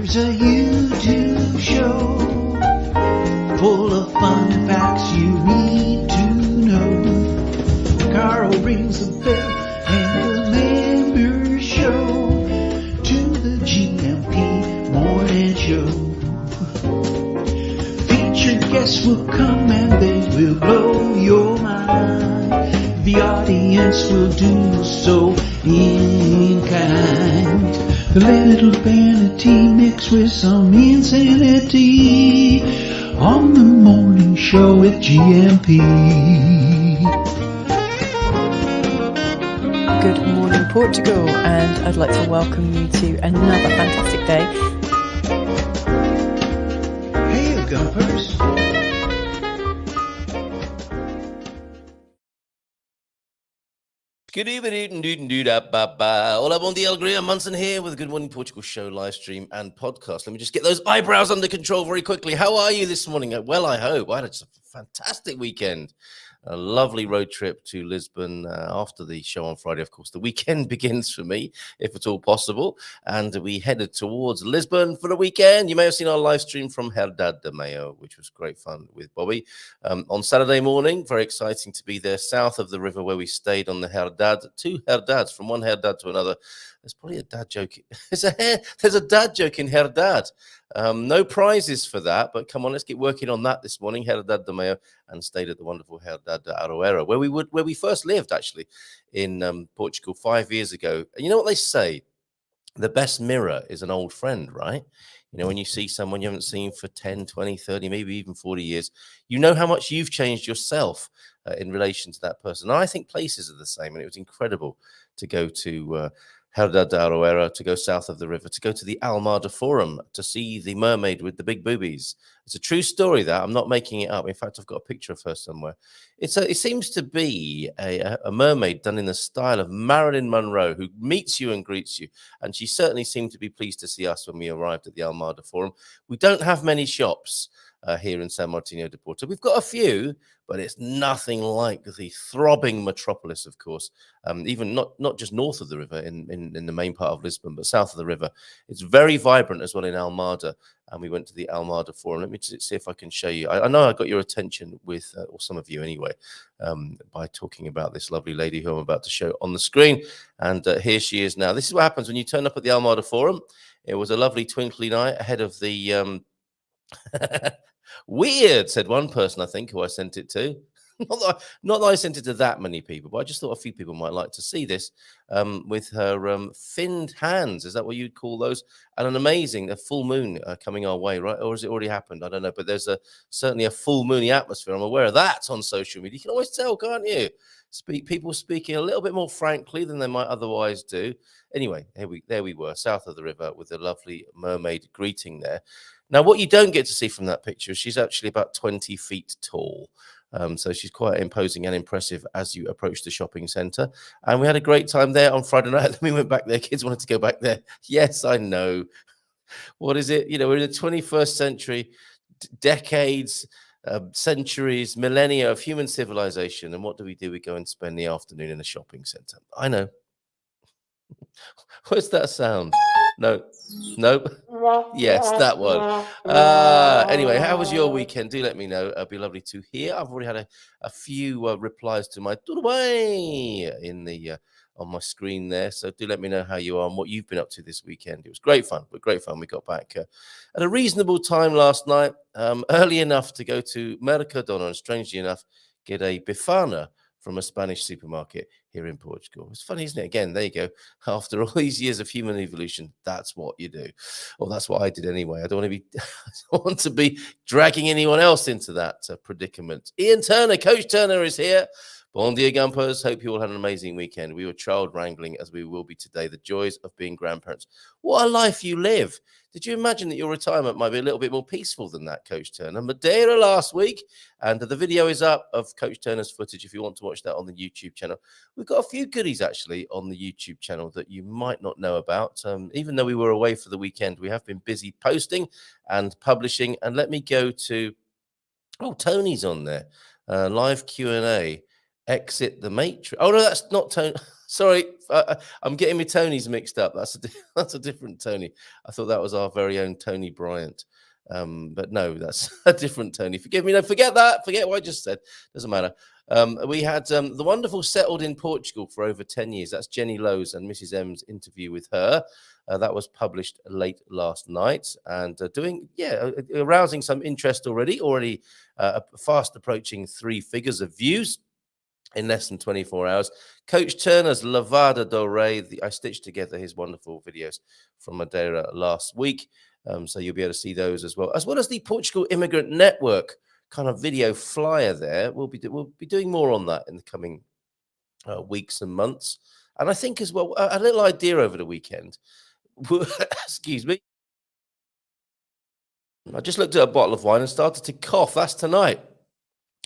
Here's a YouTube show full of fun facts you need to know. Carl rings the bell and the members show to the GMP morning show. Featured guests will come and they will blow your mind. The audience will do so in kind. A little vanity mixed with some insanity on the morning show with GMP. Good morning, Portugal, and I'd like to welcome you to another fantastic day. Hey, you gumpers. Good evening, hola, bon dia, alegria. Munson here with the Good Morning Portugal show, live stream and podcast. Let me just get those eyebrows under control very quickly. How are you this morning? Well, I hope. I had a fantastic weekend. A lovely road trip to Lisbon after the show on Friday. Of course, the weekend begins for me, if at all possible. And we headed towards Lisbon for the weekend. You may have seen our live stream from Herdade de Mayo, which was great fun with Bobby. On Saturday morning, very exciting to be there south of the river where we stayed on the Herdade. Two Herdades, from one Herdade to another. There's probably a dad joke. There's a dad joke in Herdade. No prizes for that, but come on, let's get working on that this morning. Herdade de Mayo, and stayed at the wonderful Herdade de Aroeira, where we first lived actually in Portugal 5 years ago. And you know what they say? The best mirror is an old friend, right? You know, when you see someone you haven't seen for 10, 20, 30, maybe even 40 years, you know how much you've changed yourself in relation to that person. And I think places are the same, and it was incredible to go to Herdade de Aroeira, to go south of the river, to go to the Almada Forum, to see the mermaid with the big boobies. It's a true story, that. I'm not making it up. In fact, I've got a picture of her somewhere. It seems to be a mermaid done in the style of Marilyn Monroe, who meets you and greets you. And she certainly seemed to be pleased to see us when we arrived at the Almada Forum. We don't have many shops here in San Martino de Porto. We've got a few, but it's nothing like the throbbing metropolis, of course. Even not just north of the river in the main part of Lisbon, but south of the river. It's very vibrant as well in Almada. And we went to the Almada Forum. Let me see if I can show you. I know I got your attention with, or some of you anyway, by talking about this lovely lady who I'm about to show on the screen. And here she is now. This is what happens when you turn up at the Almada Forum. It was a lovely twinkly night ahead of the... Weird, said one person, I think, who I sent it to. Not that I sent it to that many people, but I just thought a few people might like to see this with her finned hands. Is that what you'd call those? And a full moon coming our way, right? Or has it already happened? I don't know. But there's certainly a full moony atmosphere. I'm aware of that on social media. You can always tell, can't you? People speaking a little bit more frankly than they might otherwise do. Anyway, there we were, south of the river, with the lovely mermaid greeting there. Now, what you don't get to see from that picture is she's actually about 20 feet tall. So she's quite imposing and impressive as you approach the shopping centre. And we had a great time there on Friday night. Then we went back there. Kids wanted to go back there. Yes, I know. What is it? You know, we're in the 21st century, decades, centuries, millennia of human civilization. And what do? We go and spend the afternoon in a shopping centre. I know. What's that sound? No. Nope. Yes, that one. Anyway, how was your weekend? Do let me know. It'd be lovely to hear. I've already had a few replies to my tudo bem in the on my screen there. So do let me know how you are and what you've been up to this weekend. It was great fun. We got back at a reasonable time last night, early enough to go to Mercadona and, strangely enough, get a bifana from a Spanish supermarket here in Portugal. It's funny, isn't it? Again, there you go. After all these years of human evolution, that's what you do. Well, that's what I did anyway. I don't want to be dragging anyone else into that predicament. Ian Turner, Coach Turner, is here. Bon dia, Gumpers. Hope you all had an amazing weekend. We were child wrangling, as we will be today. The joys of being grandparents. What a life you live. Did you imagine that your retirement might be a little bit more peaceful than that, Coach Turner? Madeira last week, and the video is up of Coach Turner's footage if you want to watch that on the YouTube channel. We've got a few goodies, actually, on the YouTube channel that you might not know about. Even though we were away for the weekend, we have been busy posting and publishing. And let me go to... Oh, Tony's on there. Live Q&A. Exit the Matrix. Oh no, that's not Tony. Sorry, I'm getting my Tonys mixed up. That's a different Tony. I thought that was our very own Tony Bryant. But no, that's a different Tony. Forgive me. No, forget that. Forget what I just said. Doesn't matter. We had the wonderful settled in Portugal for over 10 years. That's Jenny Lowe's and Mrs. M's interview with her. That was published late last night and arousing some interest already fast approaching 3 figures of views in less than 24 hours. Coach Turner's Lavada do Rei. I stitched together his wonderful videos from Madeira last week. So you'll be able to see those as well as the Portugal Immigrant Network kind of video flyer there. We'll be doing more on that in the coming weeks and months. And I think as well, a little idea over the weekend. Excuse me. I just looked at a bottle of wine and started to cough. That's tonight.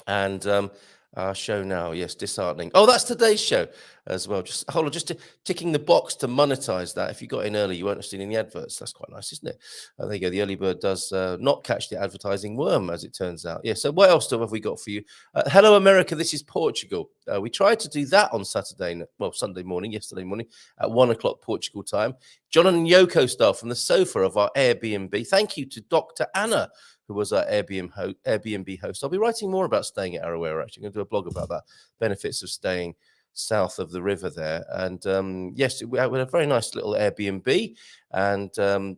And our show now, yes, Disheartening. Oh, that's today's show as well. Just hold on, just ticking the box to monetize that. If you got in early, you won't have seen any adverts. That's quite nice, isn't it? There you go. The early bird does not catch the advertising worm, as it turns out. Yeah. So what else have we got for you? Hello, America. This is Portugal. We tried to do that on Sunday morning, yesterday morning at 1:00 Portugal time. John and Yoko style from the sofa of our Airbnb. Thank you to Dr. Anna, who was our Airbnb host. I'll be writing more about staying at Arawa. Actually, I'm going to do a blog about that, benefits of staying south of the river there. And yes, we had a very nice little Airbnb, and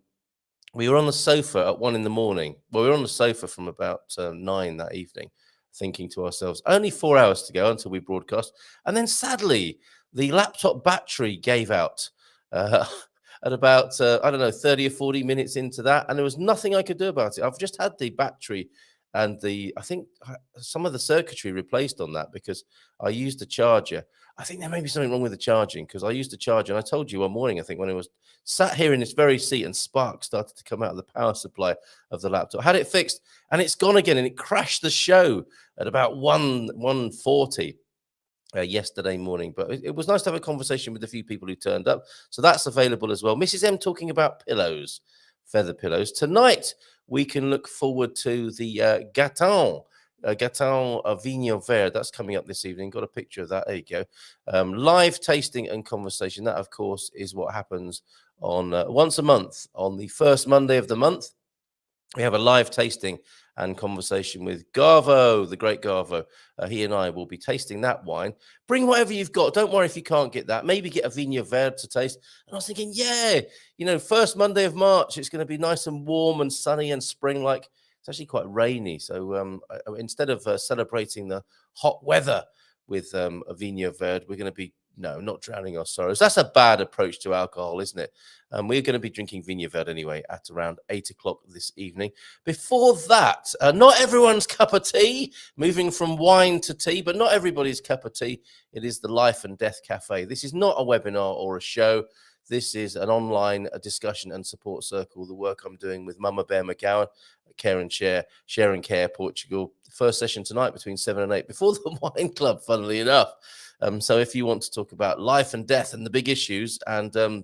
we were on the sofa at 1 a.m. Well, we were on the sofa from about 9 that evening, thinking to ourselves, only 4 hours to go until we broadcast. And then sadly, the laptop battery gave out. At about, 30 or 40 minutes into that. And there was nothing I could do about it. I've just had the battery and I think some of the circuitry replaced on that because I used the charger. I think there may be something wrong with the charging because I used the charger. And I told you one morning, I think, when I was sat here in this very seat and sparks started to come out of the power supply of the laptop. I had it fixed and it's gone again. And it crashed the show at about 1:40. Yesterday morning, but it was nice to have a conversation with a few people who turned up, so that's available as well. Mrs. M talking about pillows, feather pillows. Tonight we can look forward to the Gaton Vinho Verde. That's coming up this evening. Got a picture of that. There you go. Live tasting and conversation. That, of course, is what happens on once a month on the first Monday of the month. We have a live tasting and conversation with Garvo, the great Garvo. He and I will be tasting that wine. Bring whatever you've got. Don't worry if you can't get that. Maybe get a Vinho Verde to taste. And I was thinking, first Monday of March, it's going to be nice and warm and sunny and spring-like. It's actually quite rainy. So instead of celebrating the hot weather with a Vinho Verde, we're going to be not drowning our sorrows. That's a bad approach to alcohol, isn't it? We're going to be drinking Vinho Verde anyway at around 8:00 this evening. Before that, not everyone's cup of tea, moving from wine to tea, but not everybody's cup of tea. It is the Life and Death Cafe. This is not a webinar or a show. This is an online discussion and support circle, the work I'm doing with Mama Bear McGowan, Care and Share and Care Portugal. First session tonight between 7 and 8 before the wine club, funnily enough. So if you want to talk about life and death and the big issues and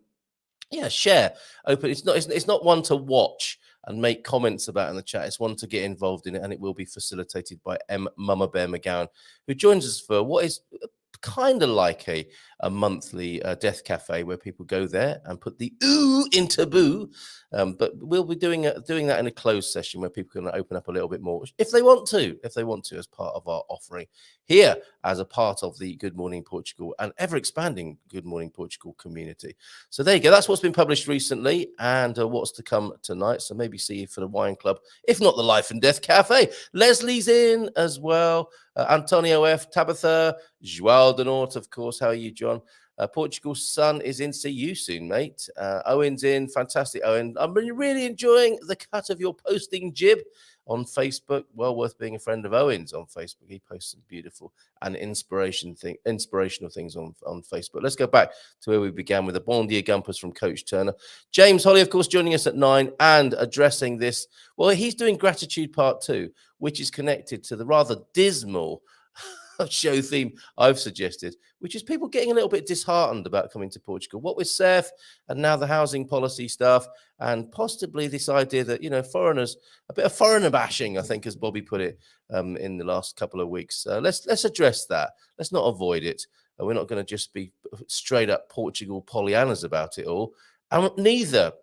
share, open. It's not one to watch and make comments about in the chat. It's one to get involved in it, and it will be facilitated by Mama Bear McGowan, who joins us for what is kind of like a monthly death cafe where people go there and put the ooh into boo. But we'll be doing that in a closed session where people can open up a little bit more if they want to, as part of our offering here as a part of the Good Morning Portugal and ever expanding Good Morning Portugal community. So there you go. That's what's been published recently and what's to come tonight. So maybe see you for the wine club, if not the Life and Death Cafe. Leslie's in as well. Antonio F, Tabitha, João de Norte, of course. How are you, John? Portugal's son is in. See you soon, mate. Owen's in. Fantastic, Owen. I'm really enjoying the cut of your posting jib on Facebook. Well worth being a friend of Owen's on Facebook. He posts some beautiful and inspirational things on Facebook. Let's go back to where we began with the Bon Dia Gumpers from Coach Turner. James Holley, of course, joining us at 9 and addressing this. Well, he's doing gratitude part 2, which is connected to the rather dismal show theme I've suggested, which is people getting a little bit disheartened about coming to Portugal. What with CEF and now the housing policy stuff, and possibly this idea that, foreigners, a bit of foreigner bashing, I think, as Bobby put it in the last couple of weeks. Let's address that. Let's not avoid it. We're not going to just be straight up Portugal Pollyannas about it all. And neither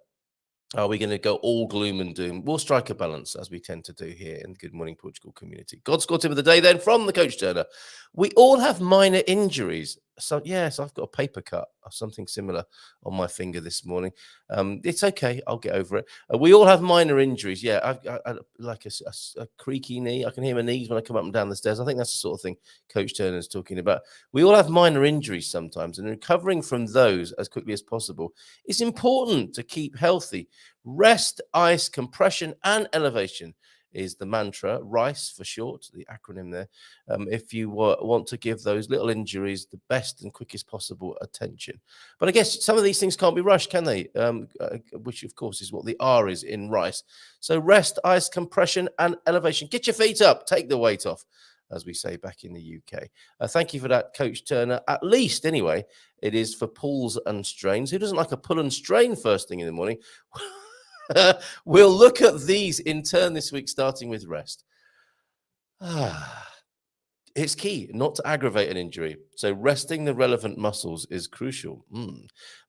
are we going to go all gloom and doom. We'll strike a balance, as we tend to do here in the Good Morning Portugal community. God's Score Tip of the day then from the Coach Turner. We all have minor injuries. So, yes, I've got a paper cut or something similar on my finger this morning. It's okay. I'll get over it. We all have minor injuries. Yeah, I like a creaky knee. I can hear my knees when I come up and down the stairs. I think that's the sort of thing Coach Turner is talking about. We all have minor injuries sometimes, and recovering from those as quickly as possible is important to keep healthy. Rest, ice, compression, and elevation is the mantra, RICE for short, the acronym there, if you want to give those little injuries the best and quickest possible attention. But I guess some of these things can't be rushed, can they? Which, of course, is what the R is in RICE. So rest, ice, compression, and elevation. Get your feet up. Take the weight off, as we say back in the UK. Thank you for that, Coach Turner. At least, anyway, it is for pulls and strains. Who doesn't like a pull and strain first thing in the morning? We'll look at these in turn this week, starting with rest. It's key not to aggravate an injury. So resting the relevant muscles is crucial.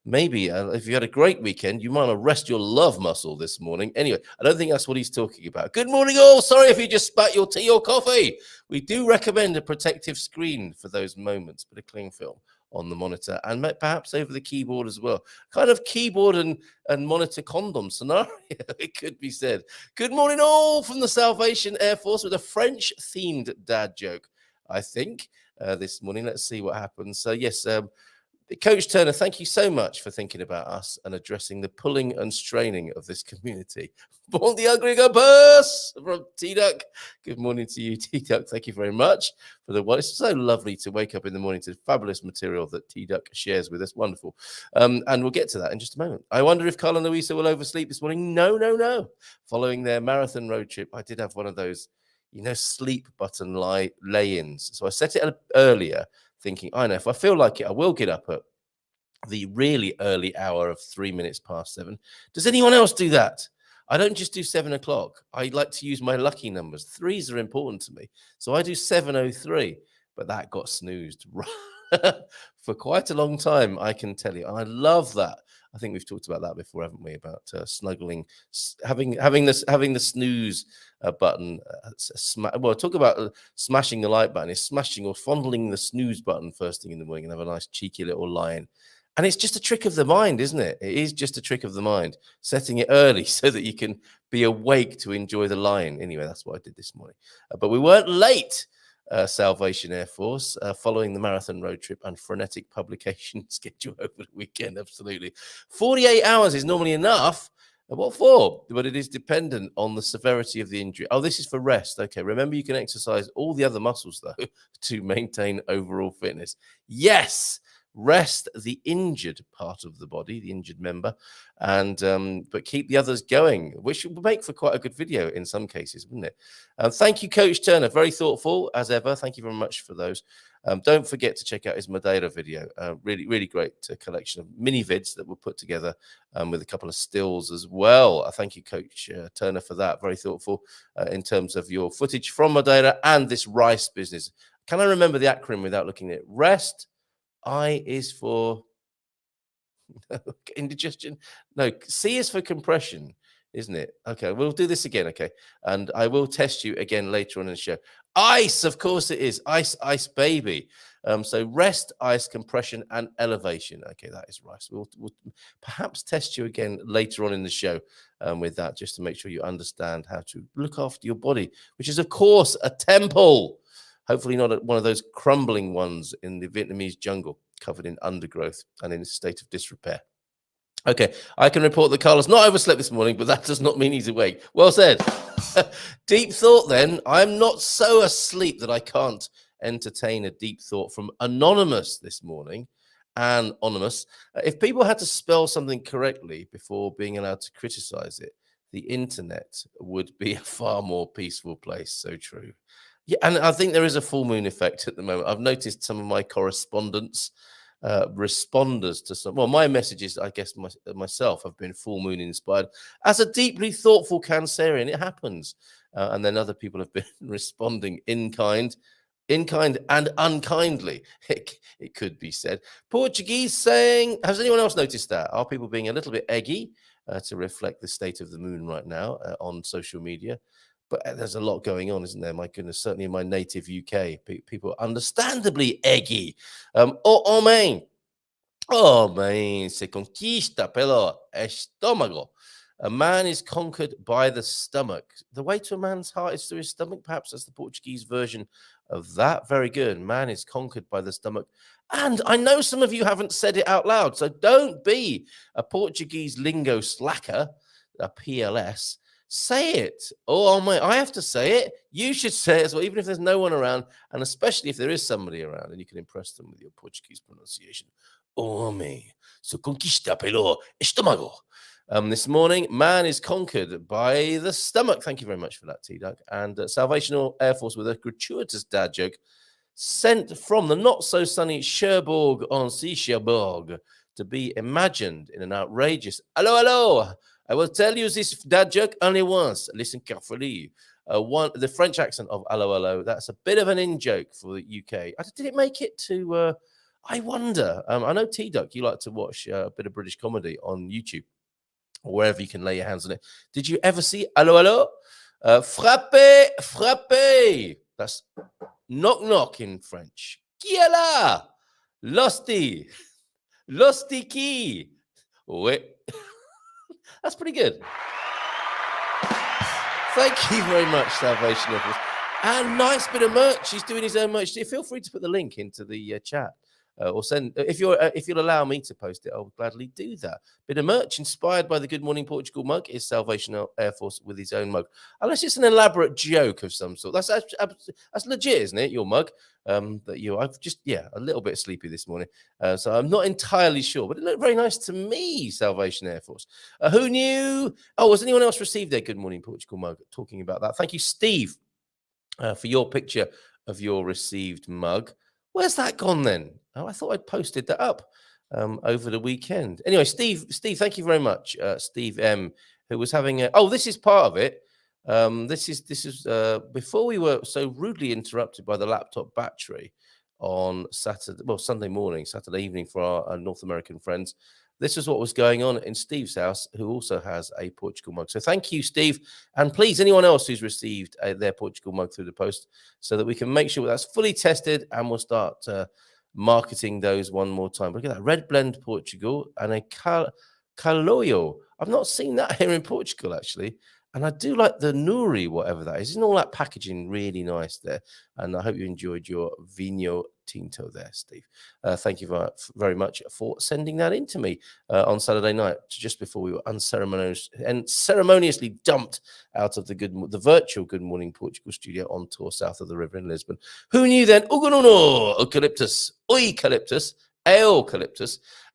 Maybe if you had a great weekend, you might want to rest your love muscle this morning. Anyway, I don't think that's what he's talking about. Good morning, all. Sorry if you just spat your tea or coffee. We do recommend a protective screen for those moments, bit of cling film on the monitor and perhaps over the keyboard as well. Kind of keyboard and monitor condom scenario, it could be said. Good morning, all, from the Salvation Air Force with a French-themed dad joke, I think, this morning. Let's see what happens. So, yes, Coach Turner, thank you so much for thinking about us and addressing the pulling and straining of this community. Monday GMP from T-Duck. Good morning to you, T-Duck. Thank you very much for the one. It's so lovely to wake up in the morning to fabulous material that T-Duck shares with us. Wonderful. And we'll get to that in just a moment. I wonder if Carl and Louisa will oversleep this morning. No. Following their marathon road trip, I did have one of those, sleep button lay-ins. So I set it earlier, thinking, I know if I feel like it, I will get up at the really early hour of 3 minutes past 7. Does anyone else do that? I don't just do 7 o'clock. I like to use my lucky numbers. Threes are important to me. So I do 7:03, but that got snoozed for quite a long time, I can tell you. And I love that. I think we've talked about that before, haven't we? About snuggling, having the snooze button. Talk about smashing the like button. Is smashing or fondling the snooze button first thing in the morning and have a nice cheeky little lie-in. And it's just a trick of the mind, isn't it? It is just a trick of the mind, setting it early so that you can be awake to enjoy the lie-in. Anyway, that's what I did this morning. But we weren't late. Salvation Air Force, following the marathon road trip and frenetic publication schedule over the weekend. Absolutely. 48 hours is normally enough. What for? But it is dependent on the severity of the injury. Oh, this is for rest. Okay. Remember, you can exercise all the other muscles, though, to maintain overall fitness. Yes. Rest the injured part of the body, the injured member, and but keep the others going, which will make for quite a good video in some cases, wouldn't it? Thank you, Coach Turner. Very thoughtful, as ever. Thank you very much for those. Don't forget to check out his Madeira video. Really, really great collection of mini vids that were put together with a couple of stills as well. Thank you, Coach Turner, for that. Very thoughtful in terms of your footage from Madeira and this rice business. Can I remember the acronym without looking at it? Rest. I is for indigestion. No, C is for compression, isn't it? Okay, we'll do this again. Okay, and I will test you again later on in the show. Ice, of course it is. Ice, baby. So rest, ice, compression, and elevation. Okay, that is right. So we'll perhaps test you again later on in the show with that, just to make sure you understand how to look after your body, which is, of course, a temple. Hopefully not one of those crumbling ones in the Vietnamese jungle, covered in undergrowth and in a state of disrepair. Okay, I can report that Carlos not overslept this morning, but that does not mean he's awake. Well said. Deep thought then. I'm not so asleep that I can't entertain a deep thought from Anonymous this morning. Anonymous. If people had to spell something correctly before being allowed to criticize it, the internet would be a far more peaceful place. So true. Yeah, and I think there is a full moon effect at the moment. I've noticed some of my correspondents, responders to some, well, my messages, I guess myself, have been full moon inspired. As a deeply thoughtful Cancerian, it happens. And then other people have been responding in kind and unkindly, it could be said. Portuguese saying, has anyone else noticed that? Are people being a little bit eggy to reflect the state of the moon right now on social media? But there's a lot going on, isn't there? My goodness, certainly in my native UK, people are understandably eggy. Oh, man, se conquista pelo estómago. A man is conquered by the stomach. The way to a man's heart is through his stomach. Perhaps that's the Portuguese version of that. Very good. Man is conquered by the stomach. And I know some of you haven't said it out loud, so don't be a Portuguese lingo slacker, a PLS. Say it. Oh, my, I have to say it. You should say it as well, even if there's no one around, and especially if there is somebody around and you can impress them with your Portuguese pronunciation. Homem, se conquista pelo estómago. This morning, man is conquered by the stomach. Thank you very much for that, T-Duck. And Salvation Air Force with a gratuitous dad joke sent from the not-so-sunny Cherbourg on Sea Cherbourg to be imagined in an outrageous hello, hello. I will tell you this dad joke only once. Listen carefully. The French accent of hello, hello. That's a bit of an in-joke for the UK. Did it make it to... I wonder. I know T-Duck, you like to watch a bit of British comedy on YouTube or wherever you can lay your hands on it. Did you ever see hello, hello? Frappe, frappe. That's knock, knock in French. Qui est là? Losty. Losty qui? Wait. That's pretty good. Thank you very much, Salvation Air Force. And nice bit of merch. He's doing his own merch. Feel free to put the link into the chat. Or send if you'll allow me to post it, I'll gladly do that. Bit of merch inspired by the Good Morning Portugal mug is Salvation Air Force with his own mug. Unless it's an elaborate joke of some sort. That's legit, isn't it? Your mug. I've just a little bit sleepy this morning, so I'm not entirely sure, but it looked very nice to me. Salvation Air Force. Who knew? Oh, has anyone else received their Good Morning Portugal mug? Talking about that, thank you, Steve, for your picture of your received mug. Where's that gone then? Oh, I thought I'd posted that up over the weekend. Anyway, Steve, thank you very much. Steve M, who was having a... Oh, this is part of it. This is before we were so rudely interrupted by the laptop battery on Sunday morning, Saturday evening for our North American friends. This is what was going on in Steve's house, who also has a Portugal mug. So thank you, Steve. And please, anyone else who's received their Portugal mug through the post so that we can make sure that's fully tested and we'll start marketing those one more time. Look at that. Red Blend Portugal and a Caloyo. I've not seen that here in Portugal, actually. And I do like the Nuri, whatever that is. Isn't all that packaging really nice there? And I hope you enjoyed your Vinho Tinto there, Steve. Thank you very much for sending that in to me on Saturday night, just before we were unceremoniously dumped out of the virtual Good Morning Portugal studio on tour south of the river in Lisbon. Who knew then? Ugonono, eucalyptus, eucalyptus,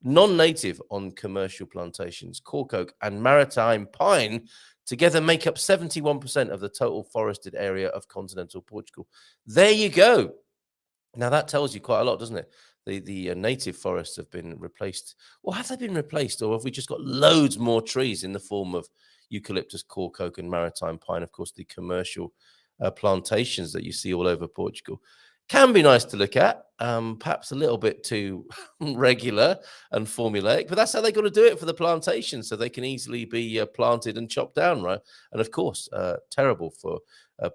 non-native on commercial plantations, cork oak and maritime pine together make up 71% of the total forested area of continental Portugal. There you go. Now, that tells you quite a lot, doesn't it? The native forests have been replaced. Well, have they been replaced, or have we just got loads more trees in the form of eucalyptus, cork oak, and maritime pine? Of course, the commercial plantations that you see all over Portugal can be nice to look at, perhaps a little bit too regular and formulaic, but that's how they got to do it for the plantation, so they can easily be planted and chopped down, right? And of course, terrible for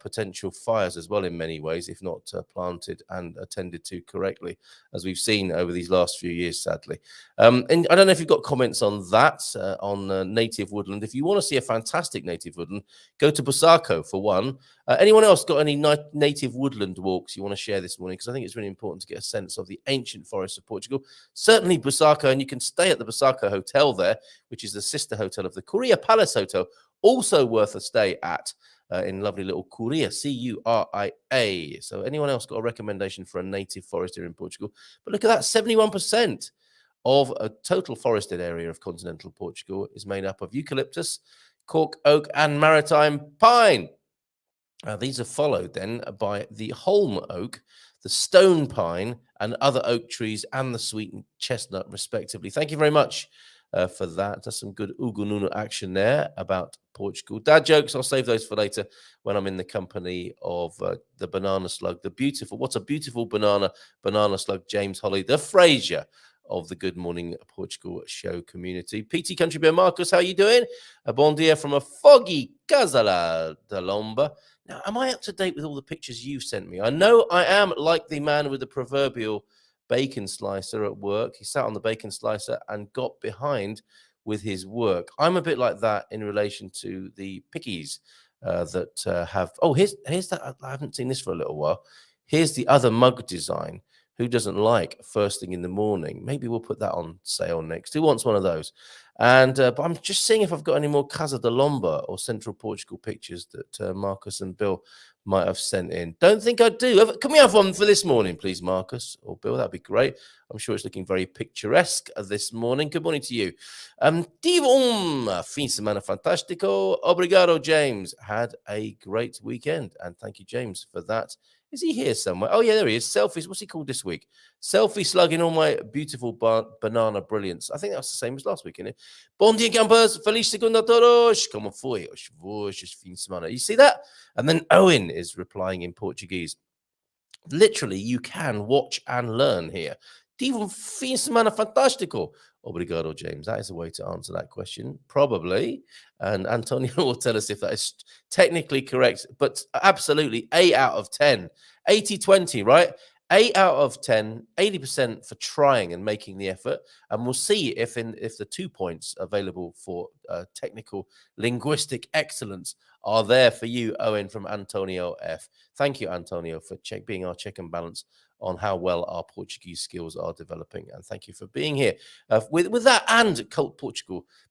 potential fires as well in many ways, if not planted and attended to correctly, as we've seen over these last few years, sadly. And I don't know if you've got comments on that, on native woodland. If you want to see a fantastic native woodland, go to Busaco for one. Anyone else got any native woodland walks you want to share this morning? Because I think it's really important to get a sense of the ancient forests of Portugal. Certainly Busaco, and you can stay at the Busaco Hotel there, which is the sister hotel of the Curia Palace Hotel, also worth a stay at. In lovely little Curia, Curia. So anyone else got a recommendation for a native forest here in Portugal? But look at that, 71% of a total forested area of continental Portugal is made up of eucalyptus, cork oak, and maritime pine. These are followed then by the holm oak, the stone pine, and other oak trees, and the sweet chestnut, respectively. Thank you very much for that. That's some good ugununu action there about Portugal. Dad jokes, I'll save those for later when I'm in the company of the banana slug, what a beautiful banana slug, James Holley, the Fraser of the Good Morning Portugal show community. PT Country Bear Marcus, how you doing? A bon dia from a foggy Casala de Lomba. Now, am I up to date with all the pictures you've sent me? I know I am, like the man with the proverbial bacon slicer at work. He sat on the bacon slicer and got behind with his work. I'm a bit like that in relation to the pickies that have... Oh, here's that. I haven't seen this for a little while. Here's the other mug design. Who doesn't like first thing in the morning? Maybe we'll put that on sale next. Who wants one of those? And but I'm just seeing if I've got any more Casa de Lomba or Central Portugal pictures that Marcus and Bill might have sent in. Don't think I do. Can we have one for this morning, please, Marcus or Bill? That'd be great. I'm sure it's looking very picturesque this morning. Good morning to you. Fin semana fantástico. Obrigado, James. Had a great weekend. And thank you, James, for that. Is he here somewhere? Oh, yeah, there he is. Selfies. What's he called this week? Selfie slugging all my beautiful banana brilliance. I think that's the same as last week, isn't it? Bom dia, campers. Feliz segunda a todos. Como foi hoje fim de semana? You see that? And then Owen is replying in Portuguese. Literally, you can watch and learn here. Tive fim de semana fantástico. Obrigado, James. That is a way to answer that question, probably. And Antonio will tell us if that is technically correct, but absolutely 8 out of 10. 80-20, right? 8 out of 10, 80% for trying and making the effort. And we'll see if the 2 points available for technical linguistic excellence are there for you, Owen, from Antonio F. Thank you, Antonio, for being our check and balance on how well our Portuguese skills are developing. And thank you for being here with that and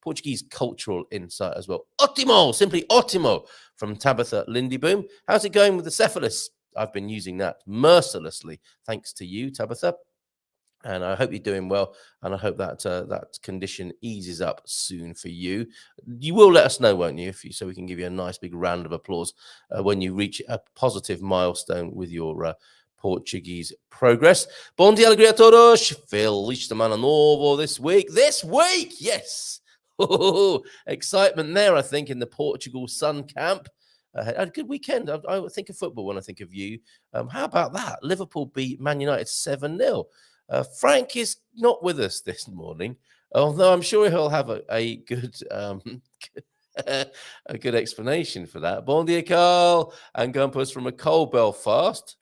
Portuguese cultural insight as well. Ótimo, simply ótimo from Tabitha Lindyboom. How's it going with the cephalus? I've been using that mercilessly, thanks to you, Tabitha. And I hope you're doing well, and I hope that that condition eases up soon for you. You will let us know, won't you, so we can give you a nice big round of applause when you reach a positive milestone with your Portuguese progress. Bom dia, alegria a todos. Feliz semana novo this week. This week, yes. Excitement there, I think, in the Portugal Sun Camp. Had a good weekend. I think of football when I think of you. How about that? Liverpool beat Man United 7-0. Frank is not with us this morning, although I'm sure he'll have a good a good explanation for that. Bon dia, Carl, and Gumpers from a cold Belfast.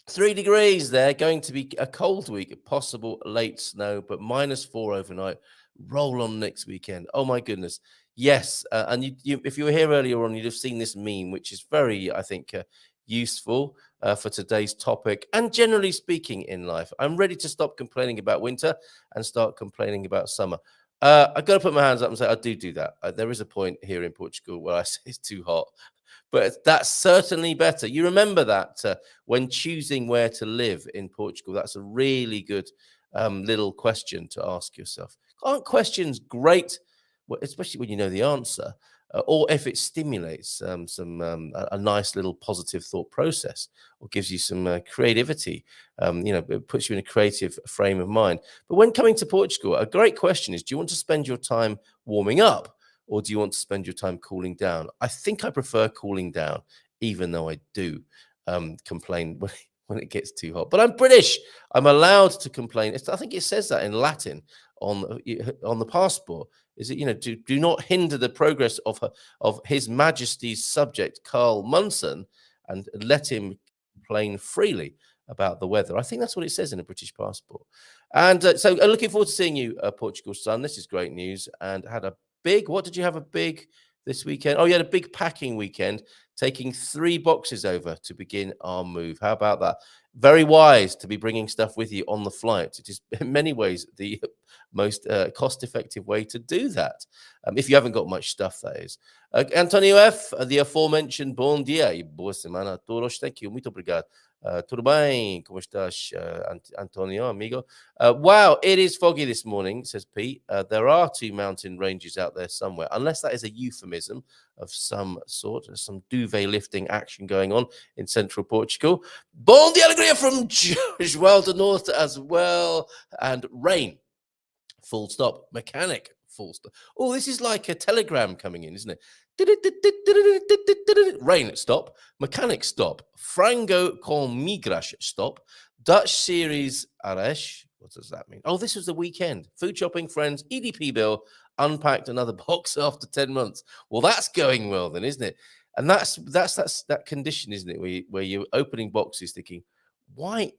3 degrees there, going to be a cold week, possible late snow, but -4 overnight. Roll on next weekend. Oh my goodness. Yes, and if you were here earlier on, you'd have seen this meme, which is very, I think, useful for today's topic and generally speaking in life. I'm ready to stop complaining about winter and start complaining about summer. I've got to put my hands up and say I do that. There is a point here in Portugal where I say it's too hot, but that's certainly better. You remember that when choosing where to live in Portugal, that's a really good little question to ask yourself. Aren't questions great, especially when you know the answer? Or if it stimulates a nice little positive thought process or gives you some creativity, it puts you in a creative frame of mind. But when coming to Portugal, a great question is, do you want to spend your time warming up or do you want to spend your time cooling down? I think I prefer cooling down, even though I do complain when it gets too hot. But I'm British. I'm allowed to complain. I think it says that in Latin on the passport. Is it, do not hinder the progress of His Majesty's subject, Carl Munson, and let him complain freely about the weather. I think that's what it says in a British passport. And so looking forward to seeing you, Portugal Sun. This is great news. And what did you have a big this weekend? Oh, you had a big packing weekend, taking 3 boxes over to begin our move. How about that? Very wise to be bringing stuff with you on the flight. It is in many ways the most cost-effective way to do that. If you haven't got much stuff, that is. Antonio F., the aforementioned Bom dia e boa semana a todos. Thank you. Muito obrigado. Tudo bem? Como estás, Antonio, amigo? Wow, it is foggy this morning, says Pete. There are 2 mountain ranges out there somewhere, unless that is a euphemism of some sort, some duvet lifting action going on in central Portugal. Bom dia alegria from João do Norte as well. And rain, full stop. Mechanic, full stop. Oh, this is like a telegram coming in, isn't it? Rain, stop. Mechanic, stop. Frango com migras, stop. Dutch series, Aresh. What does that mean? Oh, this was the weekend. Food shopping, friends, EDP bill, unpacked another box after 10 months. Well, that's going well then, isn't it? And that's that condition, isn't it? Where you're opening boxes thinking, why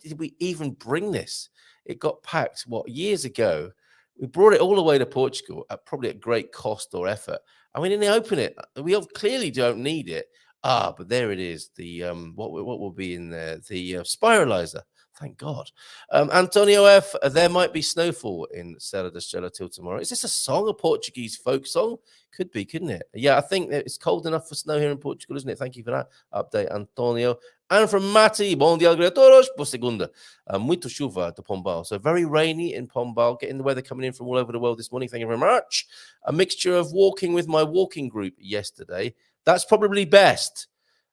did we even bring this? It got packed, years ago. We brought it all the way to Portugal probably at great cost or effort. And we didn't open it. We clearly don't need it. But there it is. The what will be in there? The spiralizer. Thank God. Antonio F. There might be snowfall in Serra da Estrela till tomorrow. Is this a song, a Portuguese folk song? Could be, couldn't it? Yeah, I think it's cold enough for snow here in Portugal, isn't it? Thank you for that update, Antonio. And from Mati, bom dia, todos, por segunda. Muito chuva de Pombal. So very rainy in Pombal. Getting the weather coming in from all over the world this morning. Thank you very much. A mixture of walking with my walking group yesterday. That's probably best.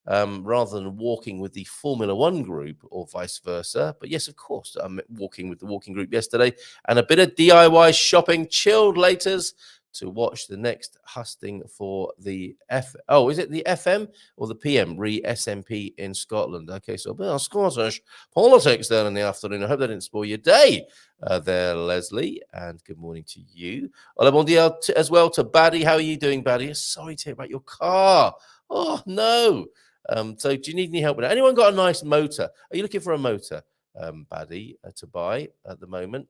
Rather than walking with the Formula One group or vice versa. But yes, of course, I'm walking with the walking group yesterday. And a bit of DIY shopping, chilled laters to watch the next husting for the is it the FM or the PM? SNP in Scotland. Okay, so a bit of Scottish politics there in the afternoon. I hope that didn't spoil your day there, Leslie. And good morning to you. Hola, bon dia as well to Baddy. How are you doing, Baddy? Sorry to hear about your car. Oh, no. So do you need any help with that? Anyone got a nice motor? Are you looking for a motor, Baddy, to buy at the moment?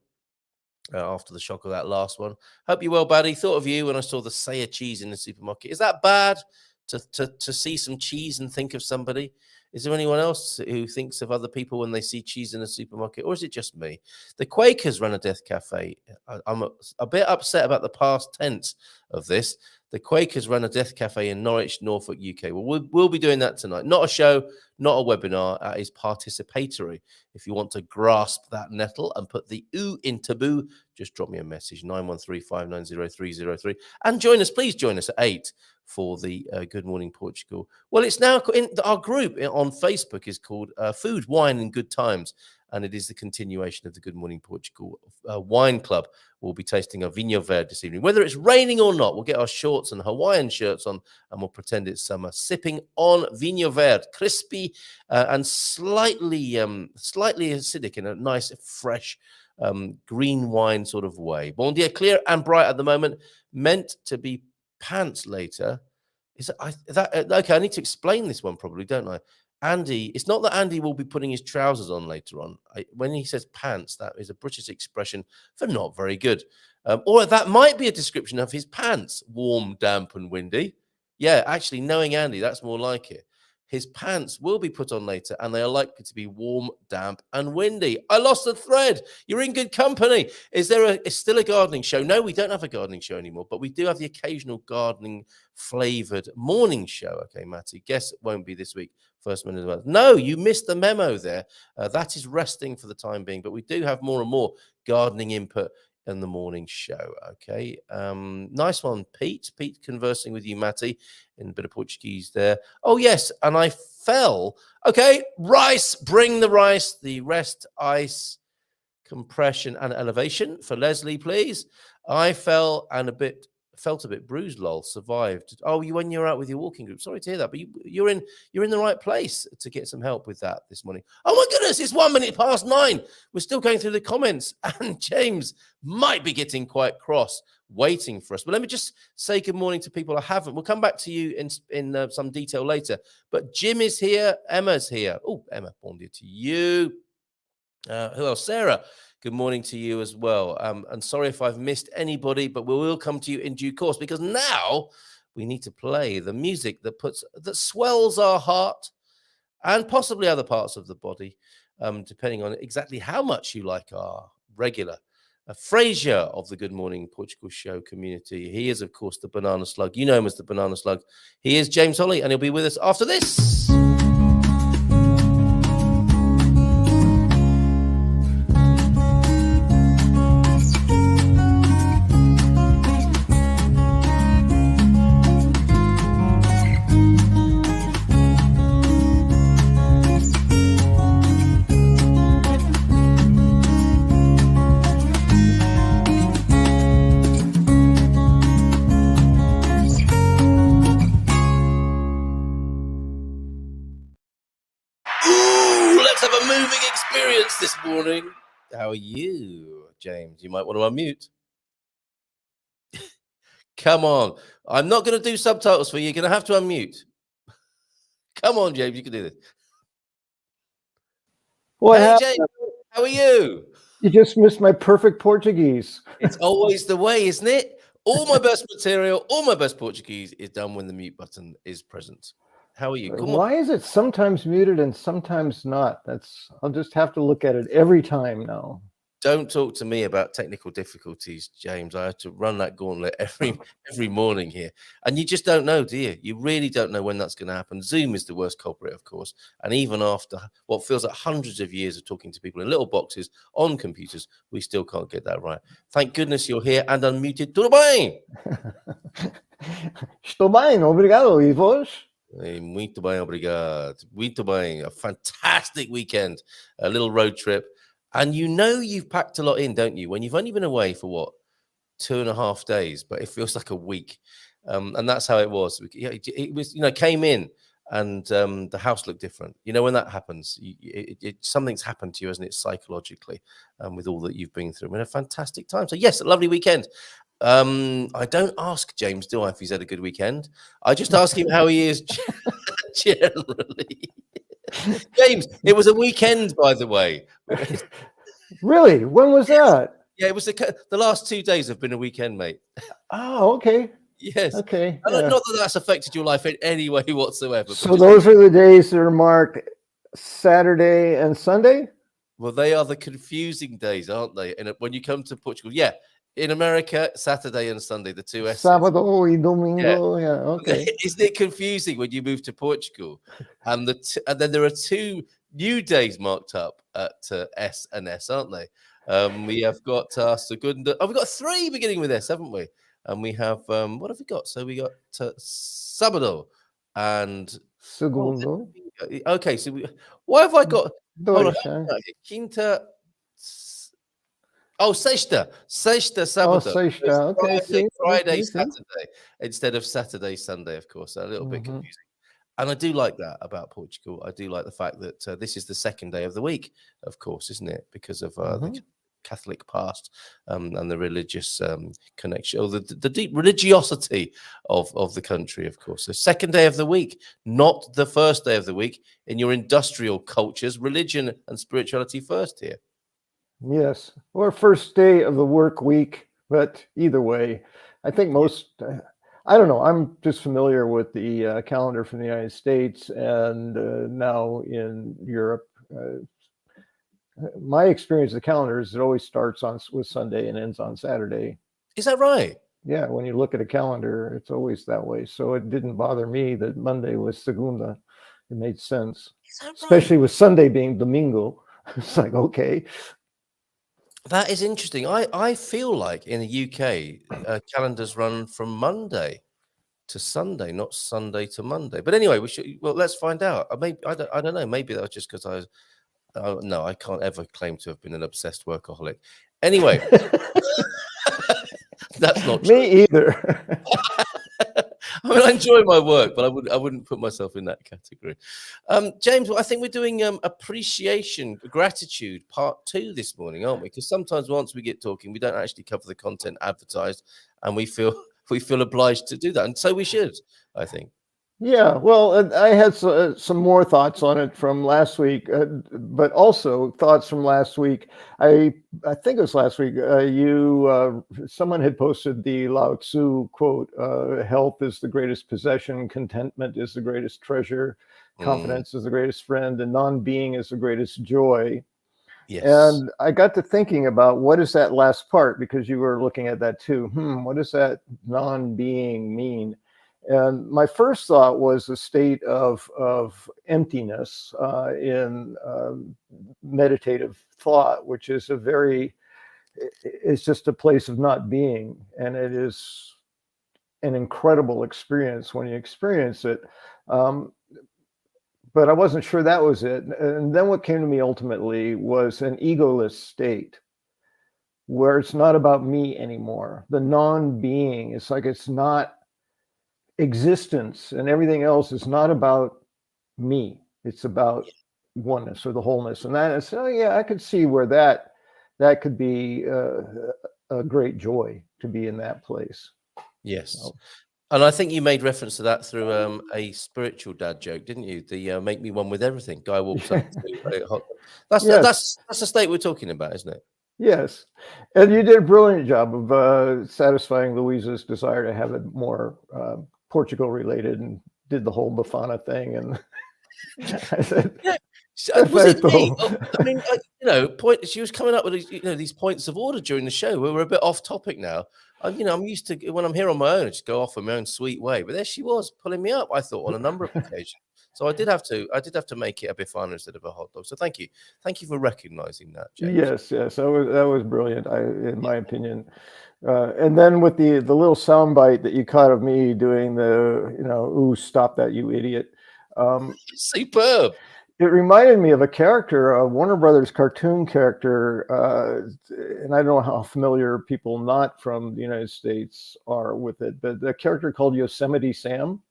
After the shock of that last one. Hope you're well, Baddy. Thought of you when I saw the Saya cheese in the supermarket. Is that bad to see some cheese and think of somebody? Is there anyone else who thinks of other people when they see cheese in a supermarket, or is it just me? The Quakers run a death cafe. I'm a bit upset about the past tense of this. The Quakers run a death cafe in Norwich, Norfolk, UK. Well, we'll be doing that tonight. Not a show, not a webinar. It is participatory. If you want to grasp that nettle and put the ooh in taboo, just drop me a message, 913-590-303. And join us, please join us at 8 for the Good Morning Portugal. Well, it's now in our group on Facebook is called Food, Wine and Good Times. And it is the continuation of the Good Morning Portugal Wine Club. We'll be tasting a Vinho Verde this evening. Whether it's raining or not, we'll get our shorts and Hawaiian shirts on, and we'll pretend it's summer. Sipping on Vinho Verde, crispy and slightly acidic in a nice, fresh, green wine sort of way. Bon dia, clear and bright at the moment. Meant to be pants later. Okay? I need to explain this one probably, don't I? Andy, it's not that Andy will be putting his trousers on later on. When he says pants, that is a British expression for not very good. Or that might be a description of his pants, warm, damp, and windy. Yeah, actually, knowing Andy, that's more like it. His pants will be put on later, and they are likely to be warm, damp, and windy. I lost the thread. You're in good company. Is there still a gardening show? No, we don't have a gardening show anymore, but we do have the occasional gardening-flavored morning show. Okay, Matty, guess it won't be this week. First minute of the month. No, you missed the memo there. That is resting for the time being, but we do have more and more gardening input in the morning show. Okay, nice one, Pete. Pete conversing with you, Matty, in a bit of Portuguese there. Oh yes, and I fell. Okay, rice. Bring the rice. The rest, ice, compression, and elevation for Leslie, please. I fell and felt a bit bruised. Lol, survived. Oh, when you're out with your walking group. Sorry to hear that, but you're in the right place to get some help with that this morning. Oh my goodness, it's 9:01. We're still going through the comments, and James might be getting quite cross, waiting for us. But let me just say good morning to people I haven't. We'll come back to you in some detail later. But Jim is here, Emma's here. Oh, Emma, bon dia to you. Who else? Sarah. Good morning to you as well. And sorry if I've missed anybody, but we will come to you in due course, because now we need to play the music that swells our heart and possibly other parts of the body, depending on exactly how much you like our regular Frasier of the Good Morning Portugal show community. He is, of course, the Banana Slug. You know him as the Banana Slug. He is James Holley, and he'll be with us after this. guest this morning. How are you, James? You might want to unmute. Come on. I'm not going to do subtitles for you. You're going to have to unmute. Come on, James. You can do this. What Hey, happened? James. How are you? You just missed my perfect Portuguese. It's always the way, isn't it? All my best material, all my best Portuguese is done when the mute button is present. How are you? Come on. Why is it sometimes muted and sometimes not? I'll just have to look at it every time now. Don't talk to me about technical difficulties, James. I have to run that gauntlet every morning here. And you just don't know, do you? You really don't know when that's going to happen. Zoom is the worst culprit, of course. And even after what feels like hundreds of years of talking to people in little boxes on computers, we still can't get that right. Thank goodness you're here and unmuted. Tudo bem? Estou bem, obrigado. E vós? Muito bem, obrigado. Muito bem. A fantastic weekend. A little road trip. And you know you've packed a lot in, don't you? When you've only been away for what, 2.5 days, but it feels like a week. And that's how it was. It was, came in and the house looked different. You know, when that happens, something's happened to you, hasn't it, psychologically, with all that you've been through. We had a fantastic time. So yes, a lovely weekend. I don't ask James, do I, if he's had a good weekend? I just ask him how he is generally. James, it was a weekend, by the way. Really? When was that? Yeah, it was the last 2 days have been a weekend, mate. Oh, okay. Yes. Okay. Not that that's affected your life in any way whatsoever. So those are the days that are marked Saturday and Sunday? Well, they are the confusing days, aren't they? And when you come to Portugal, yeah. In America, Saturday and Sunday, the two S's. Sábado y domingo. Yeah, okay. Isn't it confusing when you move to Portugal? And then there are 2 new days marked up at S and S, aren't they? We have got Segunda. Oh, we've got 3 beginning with S, haven't we? And we have, what have we got? So we got Sábado and Segundo. Okay, so why have I got Quinta? Oh, sexta, sábado. Oh, sexta. Okay, Friday, Saturday, instead of Saturday, Sunday, of course. A little bit confusing. And I do like that about Portugal. I do like the fact that this is the second day of the week, of course, isn't it? Because of the Catholic past and the religious connection, or the deep religiosity of the country, of course. The second day of the week, not the first day of the week. In your industrial cultures, religion and spirituality first here. Yes, or first day of the work week, but either way, I think most, I don't know, I'm just familiar with the calendar from the United States and now in Europe. My experience of the calendar is it always starts with Sunday and ends on Saturday. Is that right? Yeah, when you look at a calendar, it's always that way. So it didn't bother me that Monday was Segunda. It made sense, especially with Sunday being Domingo. It's like, okay. That is interesting. I feel like in the UK, calendars run from Monday to Sunday, not Sunday to Monday. But anyway, let's find out. I don't know. Maybe that was just because no, I can't ever claim to have been an obsessed workaholic. Anyway, that's not true. Me either. I mean, I enjoy my work, but I wouldn't put myself in that category. James, I think we're doing appreciation, gratitude, part 2 this morning, aren't we? Because sometimes once we get talking, we don't actually cover the content advertised, and we feel obliged to do that, and so we should, I think. Yeah, well, I had some more thoughts on it from last week, but also thoughts from last week. I think it was last week. Someone had posted the Lao Tzu quote: "Health is the greatest possession, contentment is the greatest treasure, confidence is the greatest friend, and non-being is the greatest joy." Yes. And I got to thinking about what is that last part, because you were looking at that too. What does that non-being mean? And my first thought was a state of emptiness in meditative thought, which is it's just a place of not being. And it is an incredible experience when you experience it. But I wasn't sure that was it. And then what came to me ultimately was an egoless state where it's not about me anymore. The non-being, it's like it's not existence, and everything else is not about me. It's about oneness or the wholeness. And that is, oh yeah, I could see where that could be a great joy to be in that place. Yes. So, And I think you made reference to that through a spiritual dad joke, didn't you? The make me one with everything. Guy walks up to a hot dog. yes, That's the state we're talking about, isn't it? yes. And you did a brilliant job of satisfying Louisa's desire to have it more Portugal related, and did the whole Bafana thing. And I said, Yeah. Was it me? perfecto. I mean, she was coming up with these points of order during the show. We were a bit off topic now. I'm used to when I'm here on my own, I just go off in my own sweet way. But there she was pulling me up, I thought, on a number of occasions. So I did have to make it a Bifana instead of a hot dog. So thank you for recognizing that, James. Yes, that was brilliant, in my opinion. And then with the little soundbite that you caught of me doing the, ooh, stop that, you idiot. Superb. It reminded me of a character, a Warner Brothers cartoon character, and I don't know how familiar people not from the United States are with it, but the character called Yosemite Sam.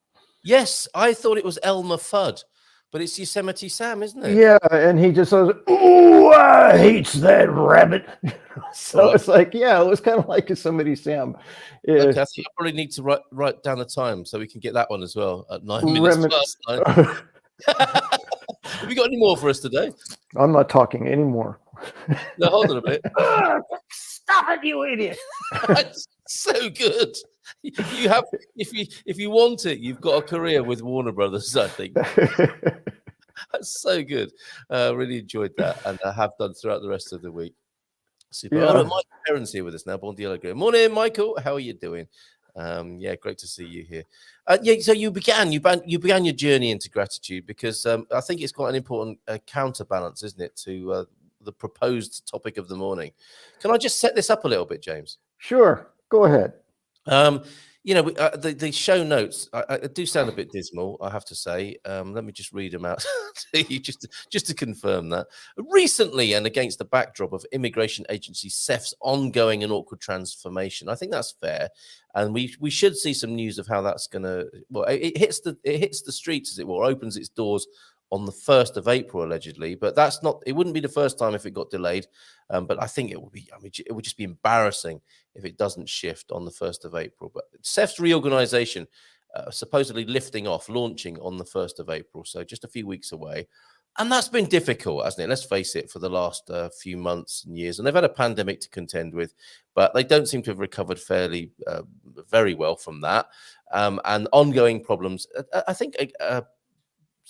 Yes, I thought it was Elmer Fudd, but it's Yosemite Sam, isn't it? Yeah, and he just says, "Ooh, I hates that rabbit." So it's like, yeah, it was kind of like Yosemite Sam. Okay, I think I probably need to write down the time so we can get that one as well at 9 minutes past 9. Have you got any more for us today? I'm not talking anymore. No, hold on a bit. Stop it, you idiot! That's so good. You have, if you want it, you've got a career with Warner Brothers, I think. That's so good. Really enjoyed that, and I have done throughout the rest of the week. Super. Yeah. Oh, look, Michael Heron's here with us now. Bon dia, morning, Michael. How are you doing? Yeah, great to see you here. So you began your journey into gratitude because I think it's quite an important counterbalance, isn't it, to the proposed topic of the morning. Can I just set this up a little bit, James? Sure, go ahead. The show notes I do sound a bit dismal, I have to say. Let me just read them out to you just to confirm that. Recently, and against the backdrop of immigration agency CEF's ongoing and awkward transformation, I think that's fair, and we should see some news of how that's going to. Well, it hits the streets, as it were, opens its doors on the 1st of April, allegedly, but that's not. It wouldn't be the first time if it got delayed, but I think it would be. I mean, it would just be embarrassing if it doesn't shift on the 1st of April. But CEF's reorganization, supposedly launching on the 1st of April, so just a few weeks away, and that's been difficult, hasn't it? Let's face it, for the last few months and years, and they've had a pandemic to contend with, but they don't seem to have recovered very well from that, and ongoing problems. I think.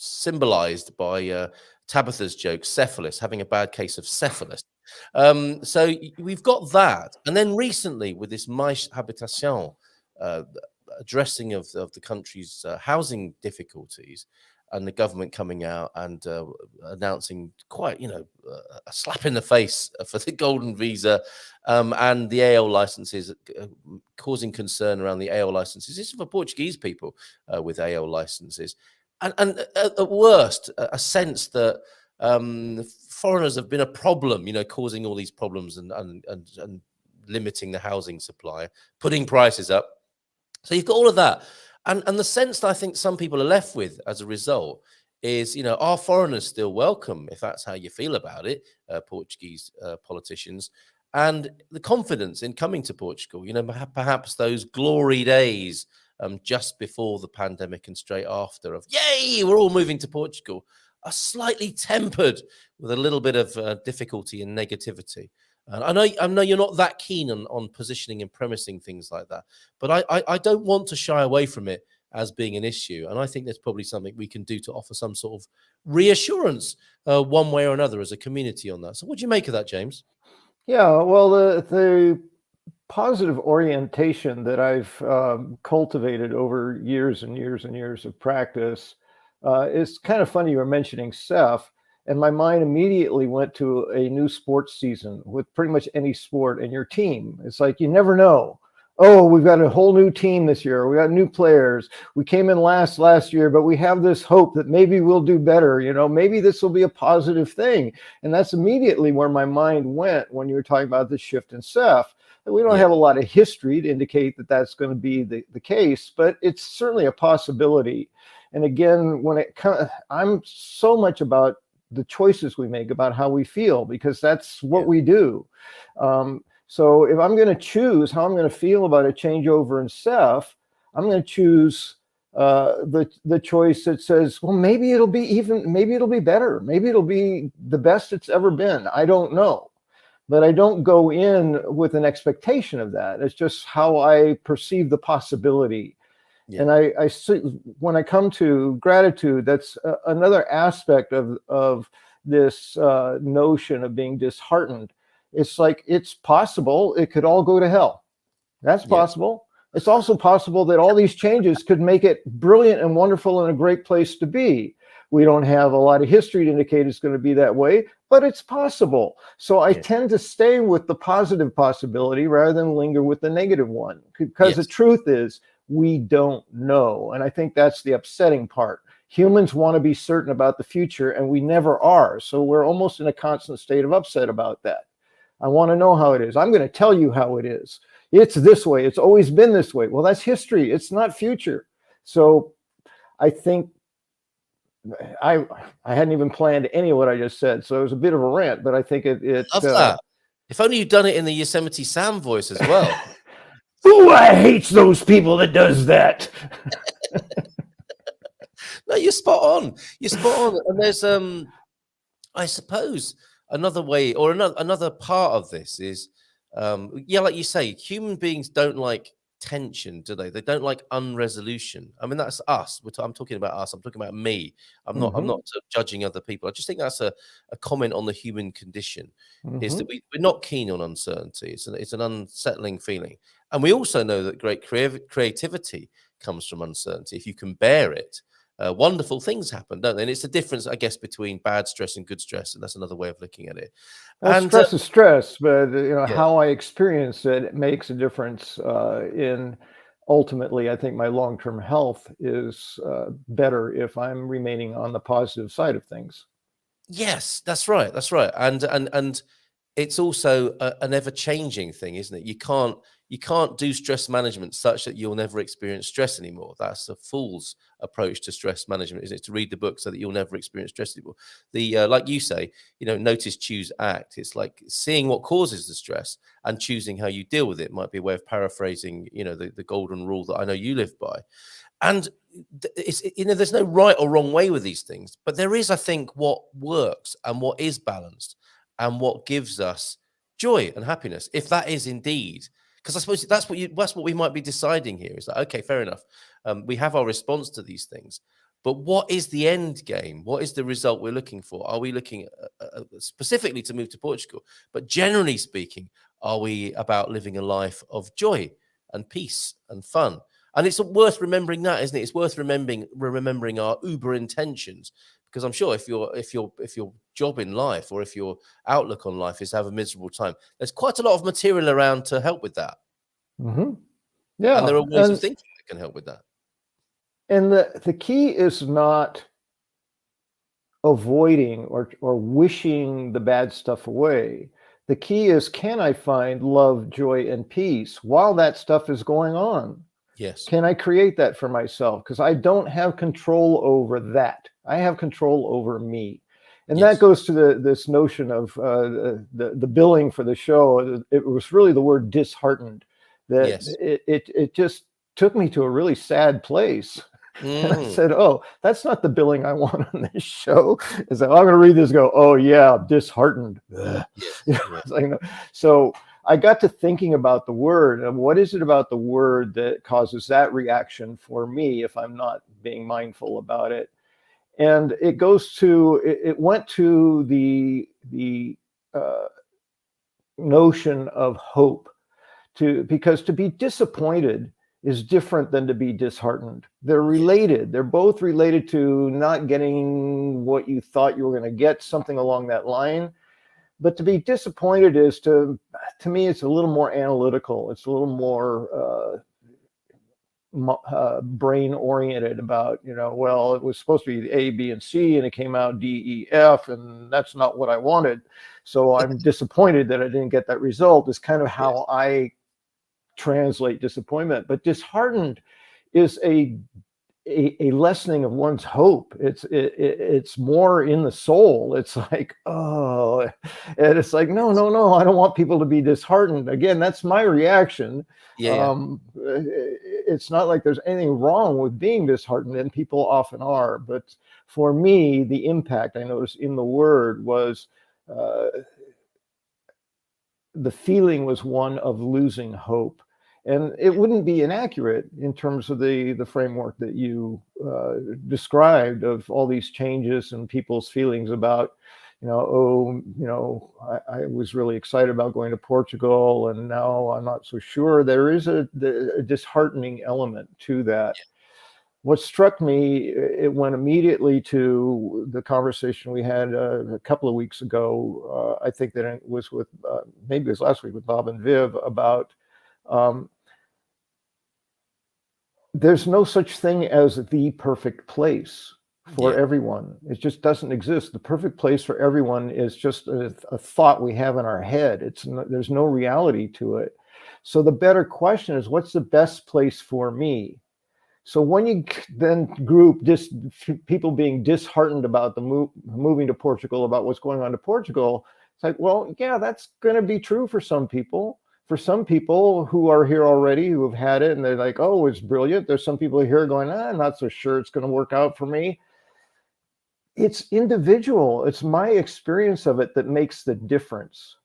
Symbolized by Tabitha's joke, cephalus, having a bad case of cephalus. So we've got that. And then recently with this Mais Habitation addressing of the country's housing difficulties, and the government coming out and announcing quite, a slap in the face for the golden visa and the AL licenses, causing concern around the AL licenses. This is for Portuguese people with AL licenses. And at worst, a sense that foreigners have been a problem, causing all these problems and limiting the housing supply, putting prices up. So you've got all of that. And the sense that I think some people are left with as a result is, are foreigners still welcome, if that's how you feel about it, Portuguese politicians, and the confidence in coming to Portugal, perhaps those glory days just before the pandemic and straight after of, yay, we're all moving to Portugal, are slightly tempered with a little bit of difficulty and negativity. I know you're not that keen on positioning and premising things like that, but I don't want to shy away from it as being an issue. And I think there's probably something we can do to offer some sort of reassurance one way or another as a community on that. So what do you make of that, James? Yeah, well, the positive orientation that I've cultivated over years and years and years of practice is kind of funny. You were mentioning CEF, and my mind immediately went to a new sports season with pretty much any sport and your team. It's like, you never know. Oh, we've got a whole new team this year. We got new players. We came in last year, but we have this hope that maybe we'll do better. Maybe this will be a positive thing. And that's immediately where my mind went when you were talking about the shift in CEF. We don't have a lot of history to indicate that that's going to be the case, but it's certainly a possibility. And again, I'm so much about the choices we make, about how we feel, because that's what we do. So if I'm going to choose how I'm going to feel about a changeover in Seth, I'm going to choose the choice that says, well, maybe it'll be better. Maybe it'll be the best it's ever been. I don't know. But I don't go in with an expectation of that. It's just how I perceive the possibility. Yeah. And I see, when I come to gratitude, that's another aspect of this notion of being disheartened. It's like, it's possible it could all go to hell. That's possible. It's also possible that all these changes could make it brilliant and wonderful and a great place to be. We don't have a lot of history to indicate it's going to be that way, but it's possible. So I tend to stay with the positive possibility rather than linger with the negative one, because the truth is we don't know. And I think that's the upsetting part. Humans want to be certain about the future, and we never are. So we're almost in a constant state of upset about that. I want to know how it is. I'm going to tell you how it is. It's this way. It's always been this way. Well, that's history. It's not future. So I think I hadn't even planned any of what I just said. So it was a bit of a rant, but I think it love that. If only you'd done it in the Yosemite Sam voice as well. Ooh, I hate those people that does that. No, you're spot on. You're spot on. And there's I suppose another way, or another part of this is like you say, human beings don't like tension, do they? They don't like unresolution. I mean, that's us. I'm talking about us. I'm talking about me. I'm not judging other people. I just think that's a comment on the human condition, is that we're not keen on uncertainty. It's an unsettling feeling. And we also know that great creativity comes from uncertainty. If you can bear it, wonderful things happen, don't they? And it's the difference, I guess, between bad stress and good stress, and that's another way of looking at it. Well, stress is stress, but how I experience it makes a difference. In ultimately, I think my long-term health is better if I'm remaining on the positive side of things. Yes, that's right. That's right. And it's also an ever-changing thing, isn't it? You can't do stress management such that you'll never experience stress anymore. That's a fool's approach to stress management, isn't it? To read the book so that you'll never experience stress anymore. Like you say, notice, choose, act. It's like seeing what causes the stress and choosing how you deal with it might be a way of paraphrasing, the golden rule that I know you live by. And it's, there's no right or wrong way with these things, but there is, I think, what works and what is balanced and what gives us joy and happiness, if that is indeed. Because I suppose that's what we might be deciding here. Is that, okay, fair enough. We have our response to these things, but what is the end game? What is the result we're looking for? Are we looking specifically to move to Portugal? But generally speaking, are we about living a life of joy and peace and fun? And it's worth remembering that, isn't it? It's worth remembering our uber intentions, because I'm sure if your job in life, or if your outlook on life is to have a miserable time, there's quite a lot of material around to help with that. Yeah, and there are ways of thinking that can help with that. And the key is not avoiding or wishing the bad stuff away. The key is, can I find love, joy, and peace while that stuff is going on? Yes. Can I create that for myself? Because I don't have control over that. I have control over me. And that goes to this notion of the billing for the show. It was really the word disheartened. That it just took me to a really sad place. And I said, oh, that's not the billing I want on this show. Is that I'm going to read this and go, oh, yeah, disheartened. So I got to thinking about the word, and what is it about the word that causes that reaction for me if I'm not being mindful about it? And it went to the notion of hope, because to be disappointed is different than to be disheartened. They're related. They're both related to not getting what you thought you were going to get, something along that line. But to be disappointed is, to me, it's a little more analytical. It's a little more brain oriented about, well, it was supposed to be A, B, and C, and it came out D, E, F, and that's not what I wanted. So I'm disappointed that I didn't get that result, is kind of how I translate disappointment. But disheartened is a lessening of one's hope. It's more in the soul. It's like, oh, and it's like, no, I don't want people to be disheartened. Again, that's my reaction. Yeah. It's not like there's anything wrong with being disheartened, and people often are. But for me, the impact I noticed in the word was the feeling was one of losing hope. And it wouldn't be inaccurate in terms of the framework that you described of all these changes and people's feelings about, I was really excited about going to Portugal, and now I'm not so sure. There is a disheartening element to that. What struck me, it went immediately to the conversation we had a couple of weeks ago. I think that it was with, maybe it was last week with Bob and Viv, about there's no such thing as the perfect place for everyone. It just doesn't exist. The perfect place for everyone is just a thought we have in our head. There's no reality to it. So the better question is, what's the best place for me? So when you then group people being disheartened about the moving to Portugal, about what's going on to Portugal, it's like, well, yeah, that's going to be true for some people. For some people who are here already, who have had it, and they're like, oh, it's brilliant. There's some people here going, I'm not so sure it's going to work out for me. It's individual. It's my experience of it that makes the difference,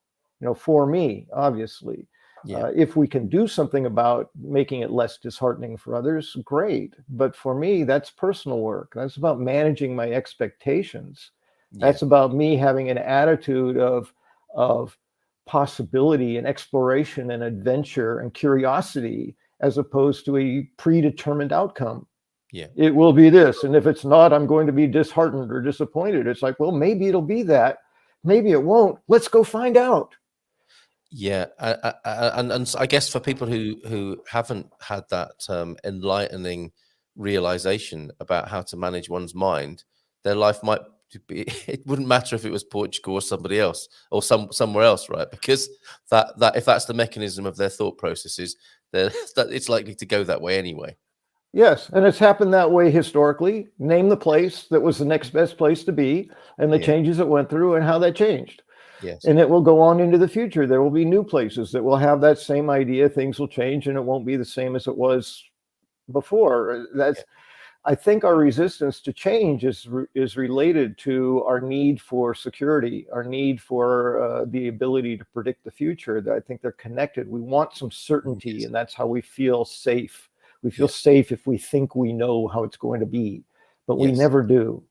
for me, obviously. If we can do something about making it less disheartening for others, great. But for me, that's personal work. That's about managing my expectations. That's about me having an attitude of possibility and exploration and adventure and curiosity, as opposed to a predetermined outcome. It will be this, and if it's not, I'm going to be disheartened or disappointed. It's like, well, maybe it'll be that, maybe it won't. Let's go find out. And I guess for people who haven't had that enlightening realization about how to manage one's mind, their life might be, it wouldn't matter if it was Portugal or somebody else or somewhere else, right? Because that if that's the mechanism of their thought processes, that it's likely to go that way anyway. Yes, and it's happened that way historically. Name the place that was the next best place to be, and the changes it went through and how that changed. Yes. And it will go on into the future. There will be new places that will have that same idea. Things will change, and it won't be the same as it was before. I think our resistance to change is related to our need for security, our need for the ability to predict the future. I think they're connected. We want some certainty, and that's how we feel safe. We feel safe if we think we know how it's going to be, but we never do.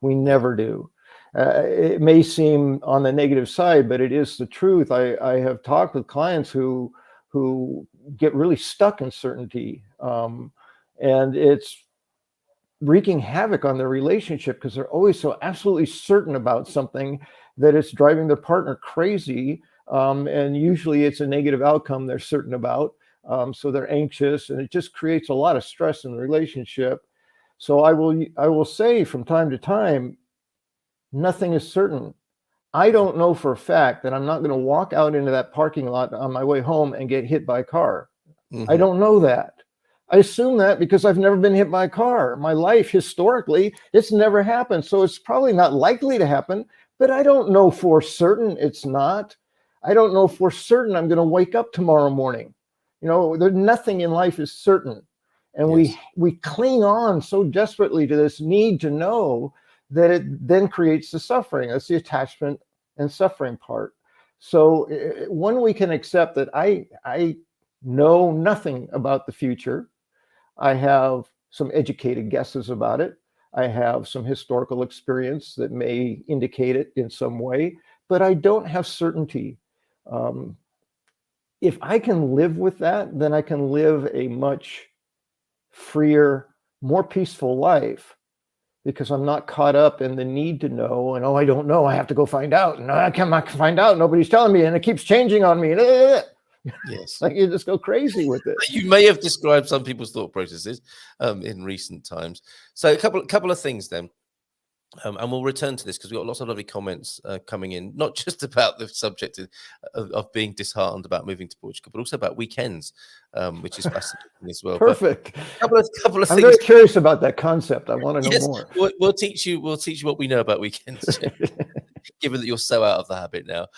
We never do. It may seem on the negative side, but it is the truth. I have talked with clients who get really stuck in certainty, and it's wreaking havoc on their relationship because they're always so absolutely certain about something that it's driving their partner crazy. And usually it's a negative outcome they're certain about. So they're anxious, and it just creates a lot of stress in the relationship. So I will say from time to time, nothing is certain. I don't know for a fact that I'm not going to walk out into that parking lot on my way home and get hit by a car. I don't know that. I assume that because I've never been hit by a car. My life, historically, it's never happened. So it's probably not likely to happen, but I don't know for certain it's not. I don't know for certain I'm going to wake up tomorrow morning. There's nothing in life is certain. And we cling on so desperately to this need to know that it then creates the suffering. That's the attachment and suffering part. So when we can accept that I know nothing about the future, I have some educated guesses about it, I have some historical experience that may indicate it in some way, but I don't have certainty. If I can live with that, then I can live a much freer, more peaceful life, because I'm not caught up in the need to know, and I don't know, I have to go find out, and I cannot find out, nobody's telling me, and it keeps changing on me. Yes. Like you just go crazy with it. You may have described some people's thought processes in recent times. So a couple of things then. And we'll return to this because we've got lots of lovely comments coming in, not just about the subject of being disheartened about moving to Portugal, but also about weekends, which is fascinating as well. Perfect. But a couple of I'm things. very curious about that concept. I want to know Yes, more. we'll teach you. We'll teach you what we know about weekends, given that you're so out of the habit now.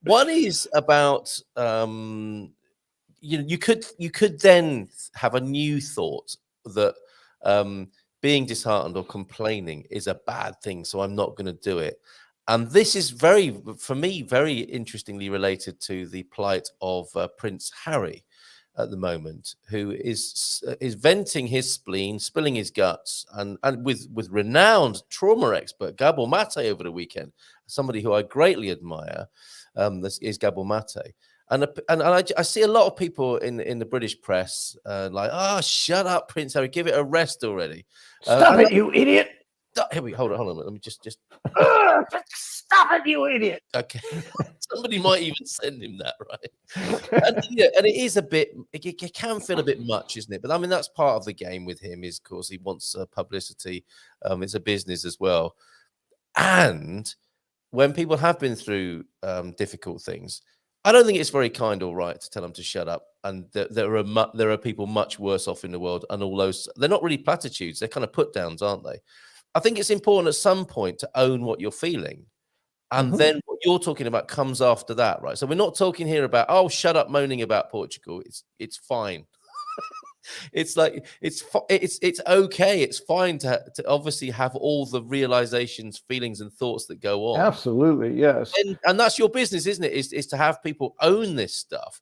One is about you could then have a new thought that being disheartened or complaining is a bad thing, so I'm not going to do it. And this is for me, very interestingly related to the plight of Prince Harry at the moment, who is venting his spleen, spilling his guts, and with renowned trauma expert Gabor Mate over the weekend, somebody who I greatly admire. This is Gabor Mate. And I see a lot of people in the British press like, oh, shut up, Prince Harry, give it a rest already. Stop it, you idiot. Here we hold on. Let me just stop it, you idiot. Okay. Somebody might even send him that, right? And it is a bit, it can feel a bit much, isn't it? But I mean, that's part of the game with him, is of course he wants publicity. It's a business as well. And when people have been through difficult things, I don't think it's very kind or right to tell them to shut up. And there are people much worse off in the world. And all those, they're not really platitudes. They're kind of put downs, aren't they? I think it's important at some point to own what you're feeling. And then what you're talking about comes after that, right? So we're not talking here about, oh, shut up moaning about Portugal. It's fine. It's like it's okay. It's fine to obviously have all the realizations, feelings, and thoughts that go on. Absolutely, yes. And that's your business, isn't it? Is to have people own this stuff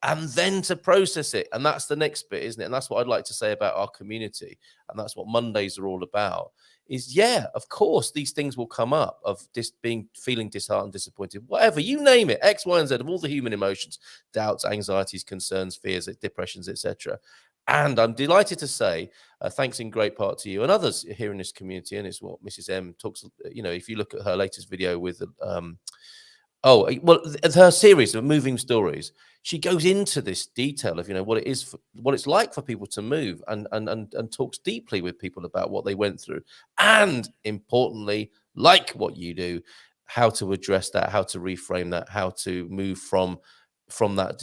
and then to process it. And that's the next bit, isn't it? And that's what I'd like to say about our community. And that's what Mondays are all about. Is of course, these things will come up of feeling disheartened, disappointed, whatever, you name it, X, Y, and Z of all the human emotions, doubts, anxieties, concerns, fears, depressions, etc. And I'm delighted to say, thanks in great part to you and others here in this community, and it's what Mrs. M talks, if you look at her latest video with, her series of moving stories, she goes into this detail of, what it is, what it's like for people to move and talks deeply with people about what they went through. And importantly, like what you do, how to address that, how to reframe that, how to move from that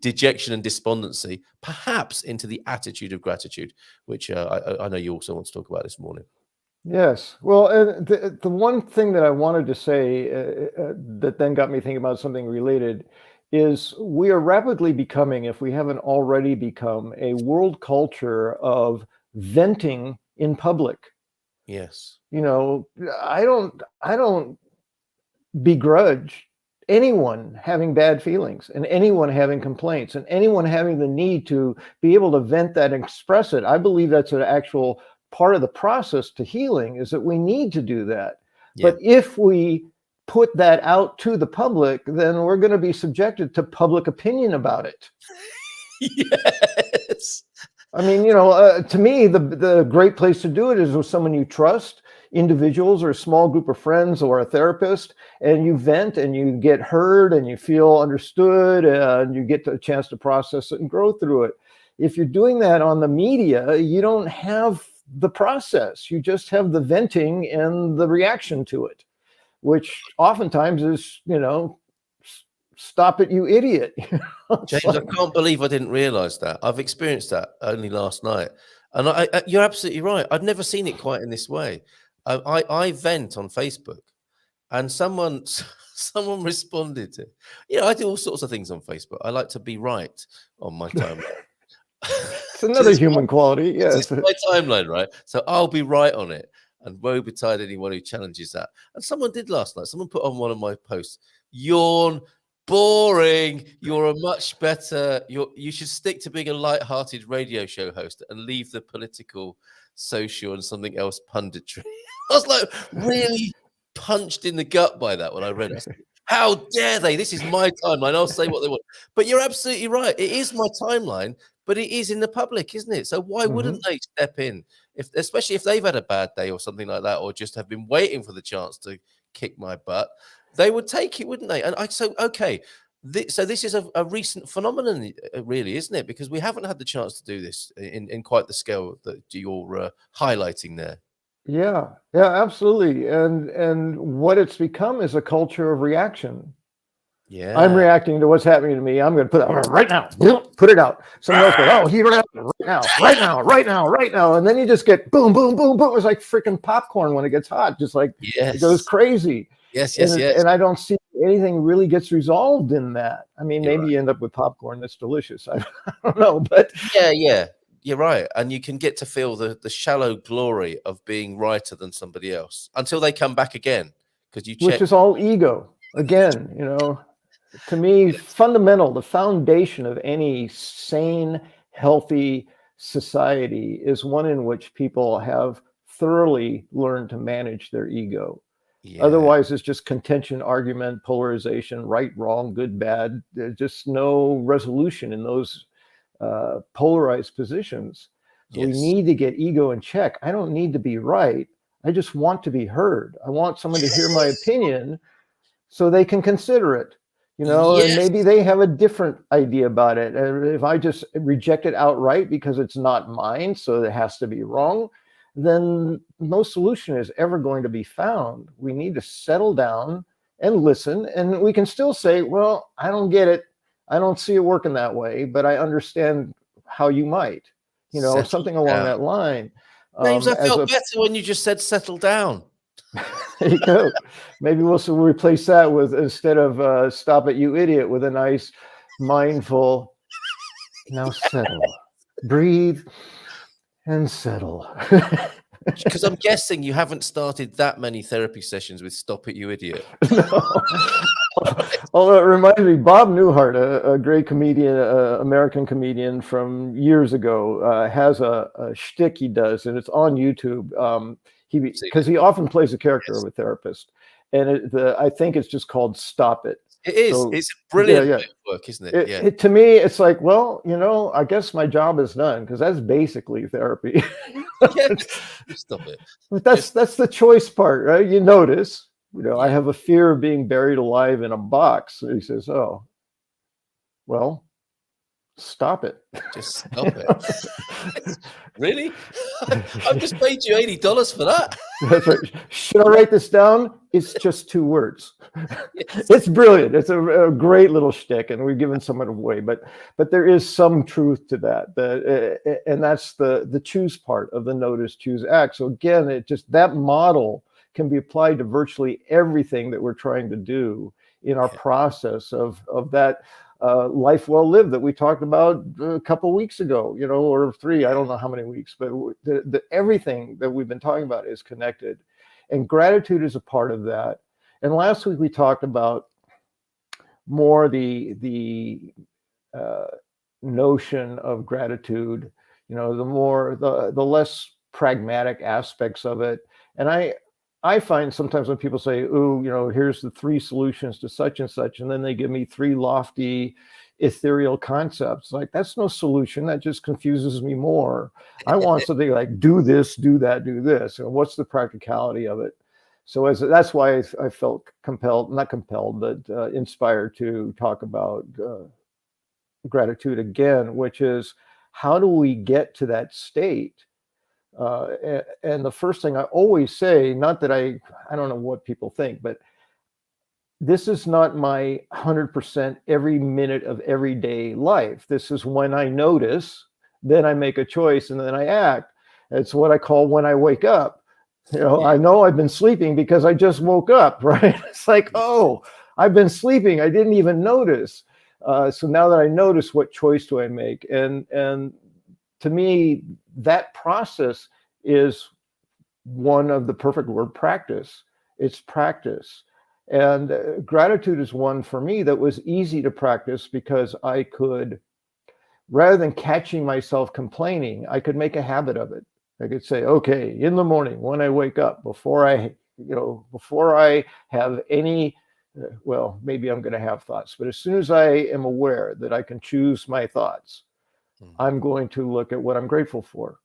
dejection and despondency, perhaps into the attitude of gratitude, which I know you also want to talk about this morning. Yes. Well, the one thing that I wanted to say that then got me thinking about something related is we are rapidly becoming, if we haven't already become, a world culture of venting in public. Yes. I don't begrudge anyone having bad feelings and anyone having complaints and anyone having the need to be able to vent that and express it. I believe that's an actual part of the process to healing, is that we need to do that. Yeah. But if we put that out to the public, then we're going to be subjected to public opinion about it. Yes. I mean, to me, the great place to do it is with someone you trust, individuals or a small group of friends or a therapist, and you vent and you get heard and you feel understood and you get a chance to process it and grow through it. If you're doing that on the media, you don't have the process. You just have the venting and the reaction to it, which oftentimes is, stop it, you idiot. James, I can't believe I didn't realize that. I've experienced that only last night. And you're absolutely right. I've never seen it quite in this way. I vent on Facebook, and someone responded to, I do all sorts of things on Facebook. I like to be right on my timeline. It's another human quality. Yes. It's my timeline, right? So I'll be right on it. And woe betide anyone who challenges that. And someone did last night. Someone put on one of my posts, yawn, boring. You're a much better. You should stick to being a light-hearted radio show host and leave the political, social, and something else punditry. I was like really punched in the gut by that when I read it. How dare they? This is my timeline. I'll say what they want. But you're absolutely right. It is my timeline, but it is in the public, isn't it? So why wouldn't they step in, especially if they've had a bad day or something like that, or just have been waiting for the chance to kick my butt? They would take it, wouldn't they? And okay. So this is a recent phenomenon, really, isn't it? Because we haven't had the chance to do this in quite the scale that you're highlighting there. Yeah, yeah, absolutely. And what it's become is a culture of reaction. I'm Yeah. reacting to what's happening to me. I'm going to put it out right now. Put it out. Someone else goes, oh, he right now, right now, right now, right now. And then you just get boom, boom, boom, boom. It's like freaking popcorn when it gets hot. Just like it goes Yes. crazy. Yes. Yes. And Yes. and I don't see anything really gets resolved in that. I mean, You're maybe right. you end up with popcorn that's delicious. I don't know, but Yeah. Yeah. You're right. And you can get to feel the shallow glory of being righter than somebody else until they come back again because you which check. is all ego. Again, to me, fundamental, the foundation of any sane, healthy society is one in which people have thoroughly learned to manage their ego. Yeah. Otherwise, it's just contention, argument, polarization, right, wrong, good, bad. There's just no resolution in those polarized positions. So we Yes. need to get ego in check. I don't need to be right. I just want to be heard. I want someone to hear my opinion so they can consider it, and Yes. maybe they have a different idea about it. And if I just reject it outright because it's not mine, so it has to be wrong, then no solution is ever going to be found. We need to settle down and listen. And we can still say, well, I don't get it. I don't see it working that way, but I understand how you might, Settle something along down. that line. James, I As felt a better when you just said settle down. There you go. Maybe we'll replace that with, instead of stop it, you idiot, with a nice mindful, now settle, breathe, and settle. Because I'm guessing you haven't started that many therapy sessions with "Stop It, You Idiot." No. Although it reminds me, Bob Newhart, a great comedian, American comedian from years ago, has a shtick he does, and it's on YouTube. See, Because he often plays a character yes, of a therapist, and I think it's just called "Stop It." it is. So It's a yeah, brilliant yeah. way of work, isn't it? Yeah. To me, it's like, well, I guess my job is done, because that's basically therapy. Yes. Just stop it. But Just that's the choice part, right? You notice, I yeah. have a fear of being buried alive in a box. So he says, oh, well, stop it. Just stop it. Really? I've just paid you $80 for that. That's right. Should I write this down? It's just 2 words. Yes. It's brilliant. It's a great little shtick, and we've given some of it away. But there is some truth to that. And that's the choose part of the notice, choose, act. So again, that model can be applied to virtually everything that we're trying to do in our process of that life well lived that we talked about a couple weeks ago, or 3, I don't know how many weeks, but everything that we've been talking about is connected, and gratitude is a part of that. And last week we talked about more the notion of gratitude, the less pragmatic aspects of it. And I find sometimes when people say, "Ooh, here's the 3 solutions to such and such," and then they give me 3 lofty, ethereal concepts, like, that's no solution. That just confuses me more. I want something like, do this, do that, do this. And what's the practicality of it? So that's why I felt compelled, not compelled, but inspired to talk about gratitude again, which is, how do we get to that state? And the first thing I always say, not that I don't know what people think, but this is not my 100% every minute of everyday life. This is when I notice, then I make a choice, and then I act. It's what I call when I wake up. I know I've been sleeping because I just woke up, right? It's like, oh, I've been sleeping. I didn't even notice. So now that I notice, what choice do I make? And to me, that process is one of the perfect word, practice. It's practice. And gratitude is one for me that was easy to practice, because I could, rather than catching myself complaining, I could make a habit of it. I could say, okay, in the morning when I wake up, before I have any, well, maybe I'm going to have thoughts, but as soon as I am aware that I can choose my thoughts, I'm going to look at what I'm grateful for.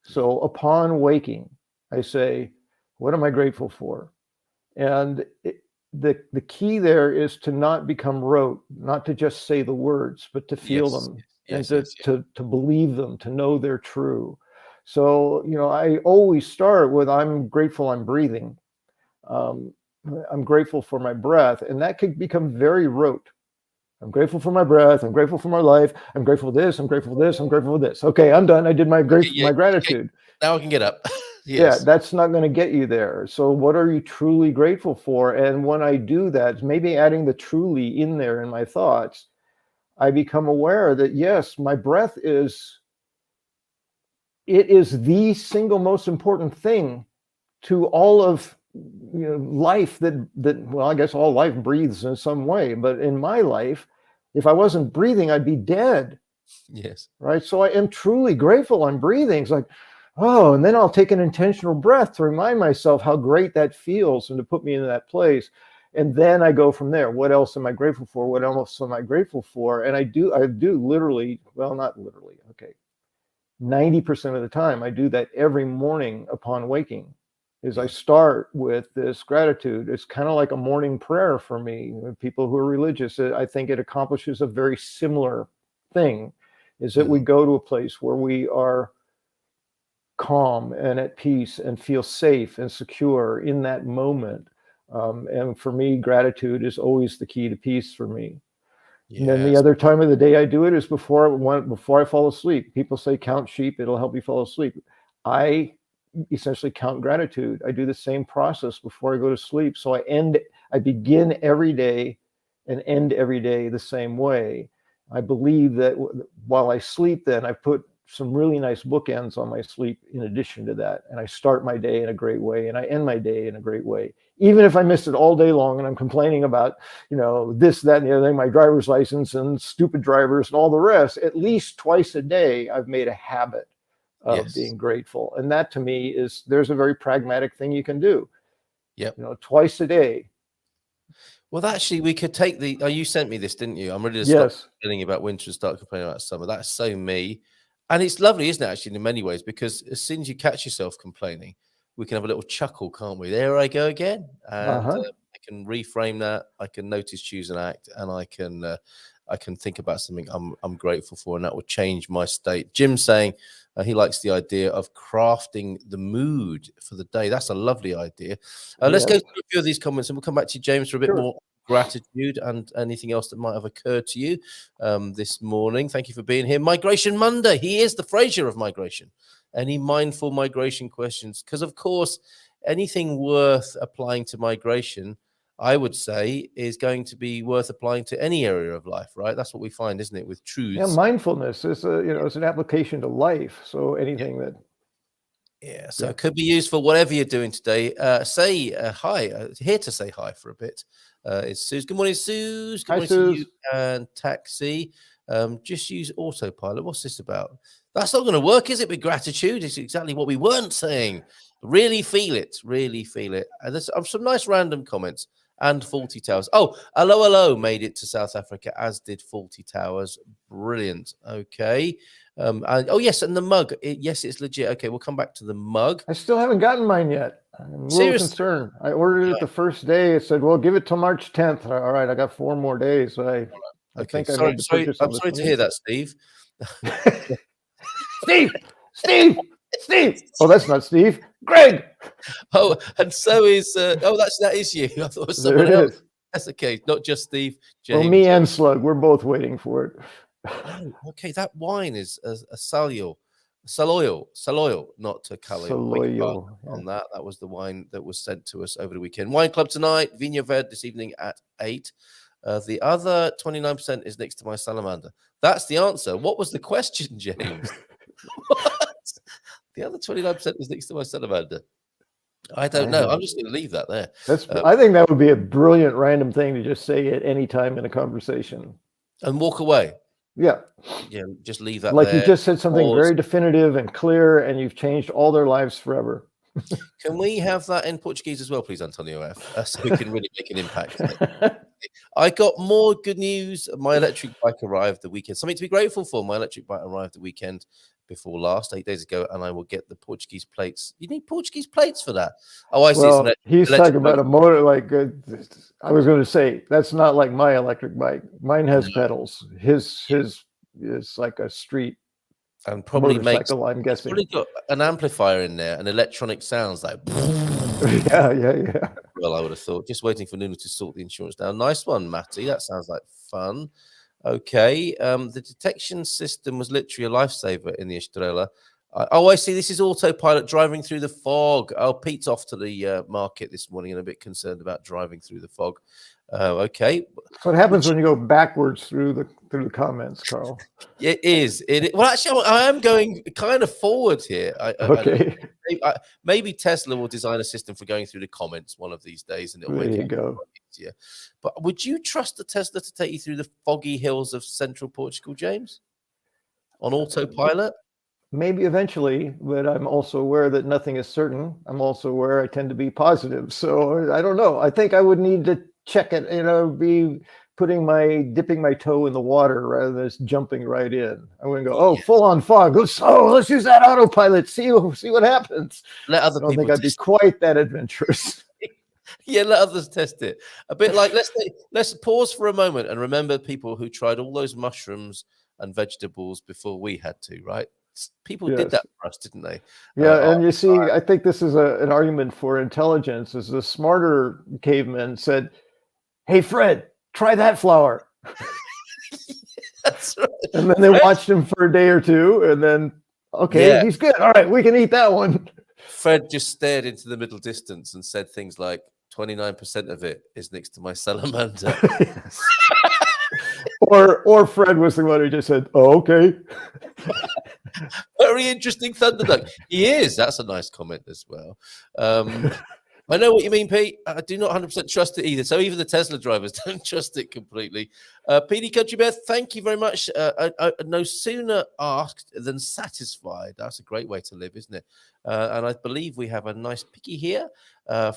So upon waking, I say, what am I grateful for? And the key there is to not become rote, not to just say the words, but to feel them, and to believe them, to know they're true. So, I always start with, I'm grateful I'm breathing. I'm grateful for my breath. And that could become very rote. I'm grateful for my breath. I'm grateful for my life. I'm grateful for this. I'm grateful for this. I'm grateful for this. Okay, I'm done. I did my Yeah, my okay. gratitude. Now I can get up. Yeah, Yes. that's not going to get you there. So what are you truly grateful for? And when I do that, maybe adding the truly in there in my thoughts, I become aware that yes, my breath is the single most important thing to all of life that well, I guess all life breathes in some way, but in my life, if I wasn't breathing, I'd be dead. Yes. Right. So I am truly grateful I'm breathing. It's like, oh, and then I'll take an intentional breath to remind myself how great that feels and to put me in that place. And then I go from there. What else am I grateful for? What else am I grateful for? And I do literally, well, not literally, okay, 90% of the time, I do that every morning upon waking. Is I start with this gratitude. It's kind of like a morning prayer for me. People who are religious, I think it accomplishes a very similar thing, is that we go to a place where we are calm and at peace and feel safe and secure in that moment. And for me, gratitude is always the key to peace for me. And then the Yes. other time of the day I do it is before I fall asleep. People say count sheep, it'll help you fall asleep. I essentially count gratitude. I do the same process before I go to sleep. So I begin every day and end every day the same way. I believe that while I sleep, then I put some really nice bookends on my sleep in addition to that. And I start my day in a great way and I end my day in a great way. Even if I missed it all day long and I'm complaining about, this, that, and the other thing, my driver's license and stupid drivers and all the rest, at least twice a day, I've made a habit of being grateful. And that to me there's a very pragmatic thing you can do. Yep. Twice a day. Well, actually, we could take you sent me this, didn't you? I'm ready to stop complaining about winter and start complaining about summer. That's so me. And it's lovely, isn't it, actually, in many ways, because as soon as you catch yourself complaining, we can have a little chuckle, can't we? There I go again. And I can reframe that. I can notice, choose, and act, and I can think about something I'm grateful for, and that will change my state. Jim's saying he likes the idea of crafting the mood for the day. That's a lovely idea. Let's go through a few of these comments, and we'll come back to you, James, for a bit more gratitude and anything else that might have occurred to you this morning. Thank you for being here. Migration Monday. He is the Frasier of migration. Any mindful migration questions? Because, of course, anything worth applying to migration, I would say, is going to be worth applying to any area of life, right? That's what we find, isn't it, with truths? Yeah, mindfulness is it's an application to life. So anything that. Yeah, so it could be used for whatever you're doing today. Say hi. Here to say hi for a bit. It's Suze. Good morning, Suze. Good morning to you and Taxi. Just use autopilot. What's this about? That's not going to work, is it? With gratitude, it's exactly what we weren't saying. Really feel it. Really feel it. And there's some nice random comments. And Faulty Towers. Oh, hello made it to South Africa, as did Faulty Towers. Brilliant. Okay. And yes, and the mug. Yes, it's legit. Okay, we'll come back to the mug. I still haven't gotten mine yet. I'm a little concerned. I ordered it the first day. It said, "Well, give it till March 10th." All right, I got 4 more days. I think I made the purchase. I'm sorry to hear that, Steve. Steve. Oh, that's not Steve. Greg. Oh, and so is that is you. I thought it was someone else. That's okay. Not just Steve. James. Well, me and Slug, we're both waiting for it. Oh, okay. That wine is a Saloyal, not a Saloyal. On that. That was the wine that was sent to us over the weekend. Wine Club tonight, Vinho Verde this evening at 8. The other 29% is next to my salamander. That's the answer. What was the question, James? What? The other 29% is next to my salamander. I don't know. I'm just going to leave that there. I think that would be a brilliant random thing to just say at any time in a conversation. And walk away. Yeah. Yeah, just leave that like there. You just said something very definitive and clear, and you've changed all their lives forever. Can we have that in Portuguese as well, please, Antonio F? So we can really make an impact. I got more good news. My electric bike arrived the weekend. Something to be grateful for. My electric bike arrived the weekend before last, 8 days ago, and I will get the Portuguese plates. You need Portuguese plates for that. Oh, I see. Well, he's talking about a motor. Like I was going to say, that's not like my electric bike. Mine has pedals. His is like a street. And probably motorcycle, I'm guessing. probably got an amplifier in there and electronic sounds like. Yeah. Well, I would have thought. Just waiting for Nuno to sort the insurance down. Nice one, Matty. That sounds like fun. Okay. The detection system was literally a lifesaver in the Estrella. I see. This is autopilot driving through the fog. Oh, Pete's off to the market this morning and a bit concerned about driving through the fog. Okay. So what happens when you go backwards through the comments, Carl? It is. Well, actually, I am going kind of forward here. Okay. Maybe Tesla will design a system for going through the comments one of these days, and it'll There make you it go. easier. But would you trust the Tesla to take you through the foggy hills of central Portugal, James, on autopilot? Maybe eventually, but I'm also aware that nothing is certain. I'm also aware I tend to be positive. So I don't know. I think I would need to check it, be dipping my toe in the water rather than just jumping right in. I wouldn't go, oh, full on fog. Let's use that autopilot. See what happens. Let other I don't people think I'd be quite that adventurous. Yeah, let others test it. A bit like let's pause for a moment and remember people who tried all those mushrooms and vegetables before we had to, right? People did that for us, didn't they? Yeah, and you see, I think this is an argument for intelligence. Is the smarter cavemen said, "Hey, Fred, try that flower." That's right. And then they watched him for a day or two, and then, okay, he's good. All right, we can eat that one. Fred just stared into the middle distance and said things like, 29% of it is next to my salamander. Or Fred was the one who just said, "Oh, okay." Very interesting Thunderduck. He is. That's a nice comment as well. I know what you mean, Pete. I do not 100% trust it either. So even the Tesla drivers don't trust it completely. PD Country Beth, thank you very much. No sooner asked than satisfied. That's a great way to live, isn't it? And I believe we have a nice picky here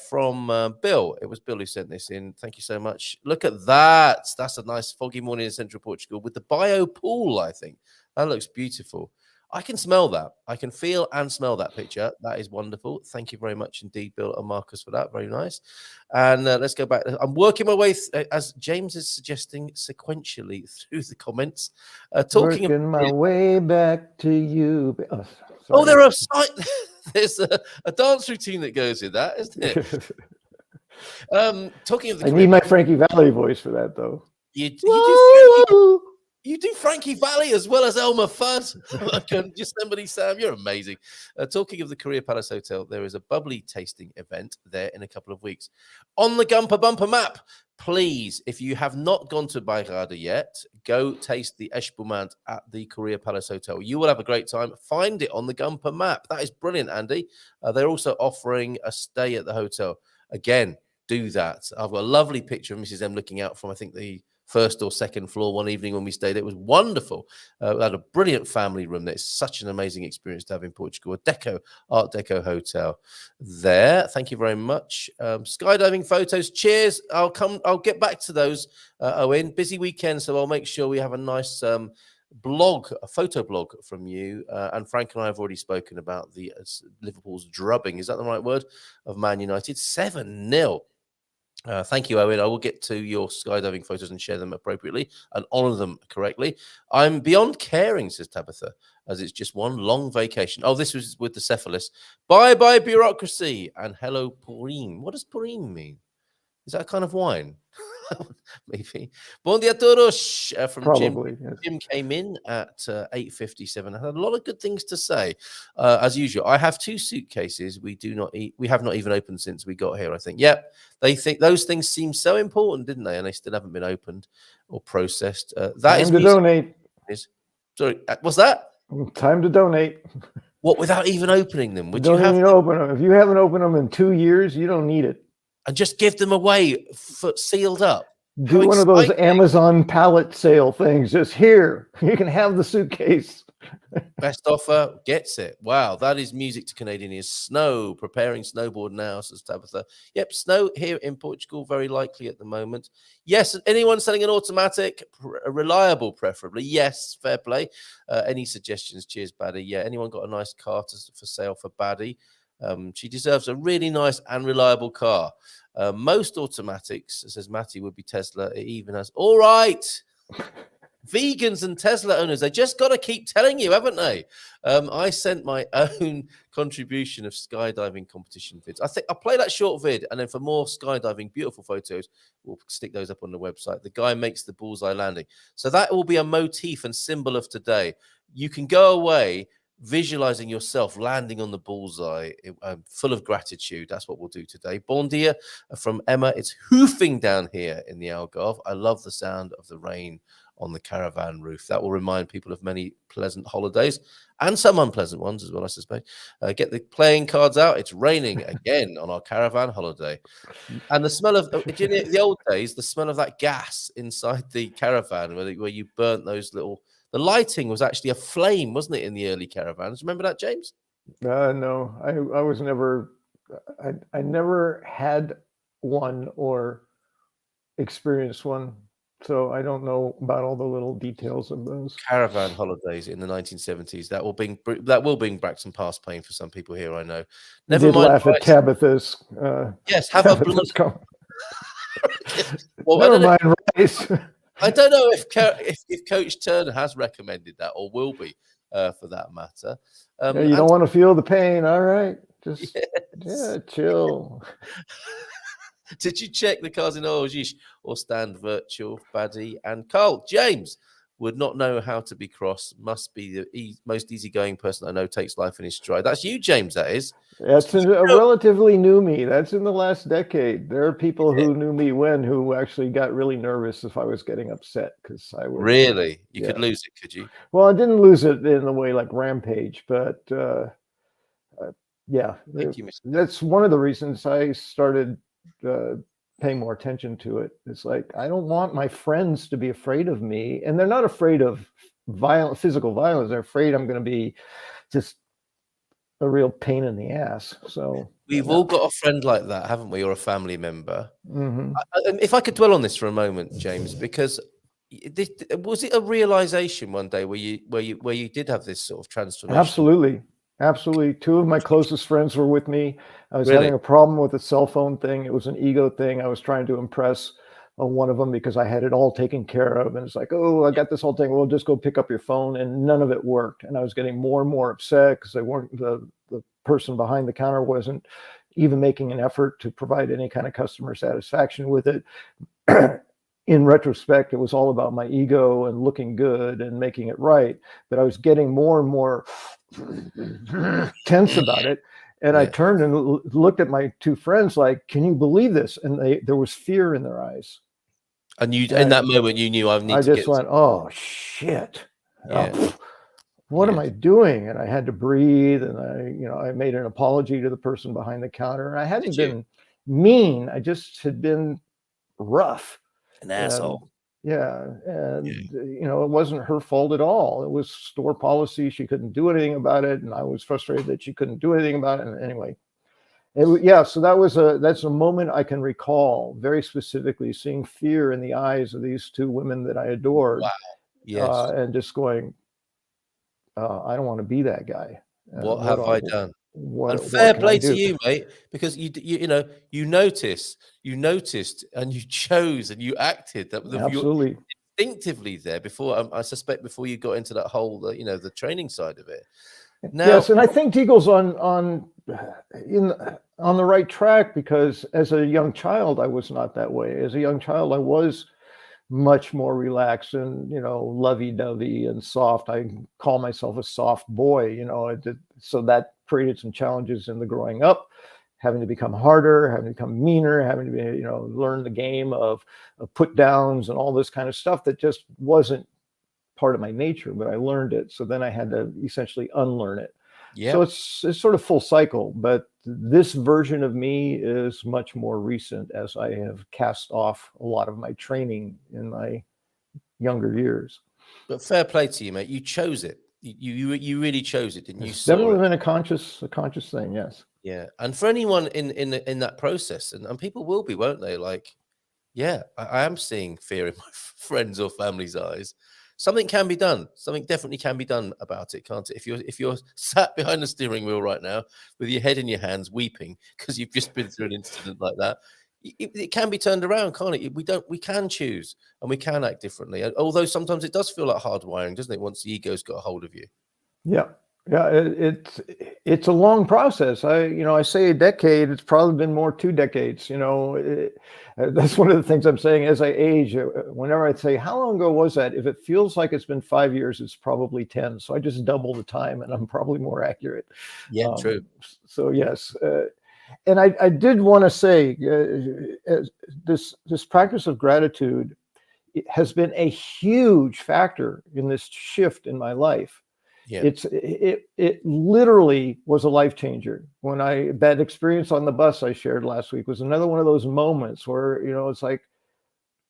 from Bill. It was Bill who sent this in. Thank you so much. Look at that. That's a nice foggy morning in central Portugal with the bio pool, I think. That looks beautiful. I can smell that. I can feel and smell that picture. That is wonderful. Thank you very much indeed, Bill and Marcus, for that. Very nice. And let's go back. I'm working my way, as James is suggesting, sequentially through the comments. Working my way back to you. Oh, there's a dance routine that goes with that, isn't it? Talking of the I need my Frankie Valli voice for that, though. You do Frankie Valli as well as Elmer Fudd. Yosemite Sam, you're amazing. Talking of the Korea Palace Hotel, there is a bubbly tasting event there in a couple of weeks. On the Gumper Bumper map, please, if you have not gone to Bairrada yet, go taste the Espumante at the Korea Palace Hotel. You will have a great time. Find it on the Gumper map. That is brilliant, Andy. They're also offering a stay at the hotel. Again, do that. I've got a lovely picture of Mrs. M looking out from, I think, the first or second floor one evening when we stayed. It was wonderful. We had a brilliant family room. It's such an amazing experience to have in Portugal. A Art Deco hotel there. Thank you very much. Skydiving photos. Cheers. I'll get back to those, Owen. Busy weekend, so I'll make sure we have a nice a photo blog from you. And Frank and I have already spoken about the Liverpool's drubbing. Is that the right word? Of Man United. 7-0. Thank you, Owen. I will get to your skydiving photos and share them appropriately and honor them correctly. I'm beyond caring, says Tabitha, as it's just one long vacation. Oh, this was with the cephalus. Bye-bye, bureaucracy. And hello, Purim. What does Purim mean? Is that a kind of wine? Maybe. Bon dia todos from Probably, Jim. yes. Jim came in at 8:57. I had a lot of good things to say. As usual, I have 2 suitcases. We have not even opened since we got here, I think. Yep. They think those things seem so important, didn't they? And they still haven't been opened or processed. Time to donate. Sorry, what's that? Time to donate. What, without even opening them? Would you you have to open them? If you haven't opened them in 2 years, you don't need it. And just give them away sealed up. Do one of those Amazon pallet sale things. Just here, you can have the suitcase. Best offer gets it. Wow, that is music to Canadian ears. Snow, preparing snowboard now, says Tabitha. Yep, snow here in Portugal, very likely at the moment. Yes, anyone selling an automatic, reliable preferably. Yes, fair play. Any suggestions? Cheers, Baddie. Yeah, anyone got a nice car for sale for Baddie? She deserves a really nice and reliable car. Most automatics, says Matty, would be Tesla. It even has. All right. Vegans and Tesla owners, they just got to keep telling you, haven't they? I sent my own contribution of skydiving competition vids. I think I'll play that short vid, and then for more skydiving, beautiful photos, we'll stick those up on the website. The guy makes the bullseye landing. So that will be a motif and symbol of today. You can go away visualizing yourself landing on the bullseye, full of gratitude. That's what we'll do today. Bon dia from Emma. It's hoofing down here in the Algarve. I love the sound of the rain on the caravan roof. That will remind people of many pleasant holidays and some unpleasant ones as well, I suspect. Get the playing cards out. It's raining again on our caravan holiday. And the smell of, the old days, the smell of that gas inside the caravan where you burnt those little, the lighting was actually a flame, wasn't it, in the early caravans? Remember that, James? No, I was never, I never had one or experienced one. So I don't know about all the little details of those caravan holidays in the 1970s. That will bring back some past pain for some people here, I know. Never mind. Laugh at Tabitha's. Yes, have Tabitha's well, never mind, Rice. I don't know if Coach Turner has recommended that or will be, for that matter. Yeah, you don't want to feel the pain. All right, just chill. Did you check the cars in Orgish or stand virtual, Baddy and Carl? James would not know how to be cross. Must be the most easygoing person I know. Takes life in his stride. That's you, James. That is. That's a relatively new me. That's in the last decade. There are people who knew me who actually got really nervous if I was getting upset because I would. Really, you could lose it, could you? Well, I didn't lose it in the way like Rampage, but that's one of the reasons I started paying more attention to it. It's like I don't want my friends to be afraid of me, and they're not afraid of physical violence. They're afraid I'm going to be just a real pain in the ass. So we've all got a friend like that, haven't we, or a family member? Mm-hmm. If I could dwell on this for a moment, James, because was it a realization one day where you did have this sort of transformation? Absolutely. Two of my closest friends were with me. I was having a problem with the cell phone thing. It was an ego thing. I was trying to impress one of them because I had it all taken care of. And it's like, oh, I got this whole thing. Well, just go pick up your phone. And none of it worked. And I was getting more and more upset because the person behind the counter wasn't even making an effort to provide any kind of customer satisfaction with it. In retrospect, it was all about my ego and looking good and making it right. But I was getting more and more tense about it. And I turned and looked at my two friends like, can you believe this? And there was fear in their eyes. And in that moment, you knew I just went, oh, shit. Yeah. What am I doing? And I had to breathe. And I made an apology to the person behind the counter. And I hadn't been mean. I just had been rough. An asshole. And it wasn't her fault at all. It was store policy. She couldn't do anything about it, and I was frustrated that she couldn't do anything about it. And anyway, so that's a moment I can recall very specifically, seeing fear in the eyes of these two women that I adored. Wow. Yes. And just going, I don't want to be that guy. What have I done? And fair play to you, mate, because you noticed and you chose and you acted that absolutely instinctively there before. I suspect before you got into that whole the training side of it. Now, yes, and I think Deagle's on the right track, because as a young child I was not that way. As a young child I was much more relaxed and lovey-dovey and soft. I call myself a soft boy. So that created some challenges in the growing up, having to become harder, having to become meaner, having to be learn the game of put downs and all this kind of stuff that just wasn't part of my nature, but I learned it. So then I had to essentially unlearn it. Yeah. So it's sort of full cycle, but this version of me is much more recent, as I have cast off a lot of my training in my younger years. But fair play to you, mate. You chose it. You really chose it, didn't you? It's definitely been a conscious thing, yes. Yeah, and for anyone in that process, and people will be, won't they? Like, yeah, I am seeing fear in my friends' or family's eyes. Something can be done. Something definitely can be done about it, can't it? If you're sat behind the steering wheel right now with your head in your hands, weeping because you've just been through an incident like that, it can be turned around, can't it? We can choose and we can act differently. Although sometimes it does feel like hardwiring, doesn't it? Once the ego's got a hold of you. Yeah. Yeah, it's a long process. I say a decade. It's probably been more 2 decades. That's one of the things I'm saying as I age. Whenever I say, how long ago was that? If it feels like it's been 5 years, it's probably 10. So I just double the time, and I'm probably more accurate. Yeah, true. So yes, and I did want to say this practice of gratitude has been a huge factor in this shift in my life. Yeah. It literally was a life changer. When that experience on the bus I shared last week was another one of those moments where, it's like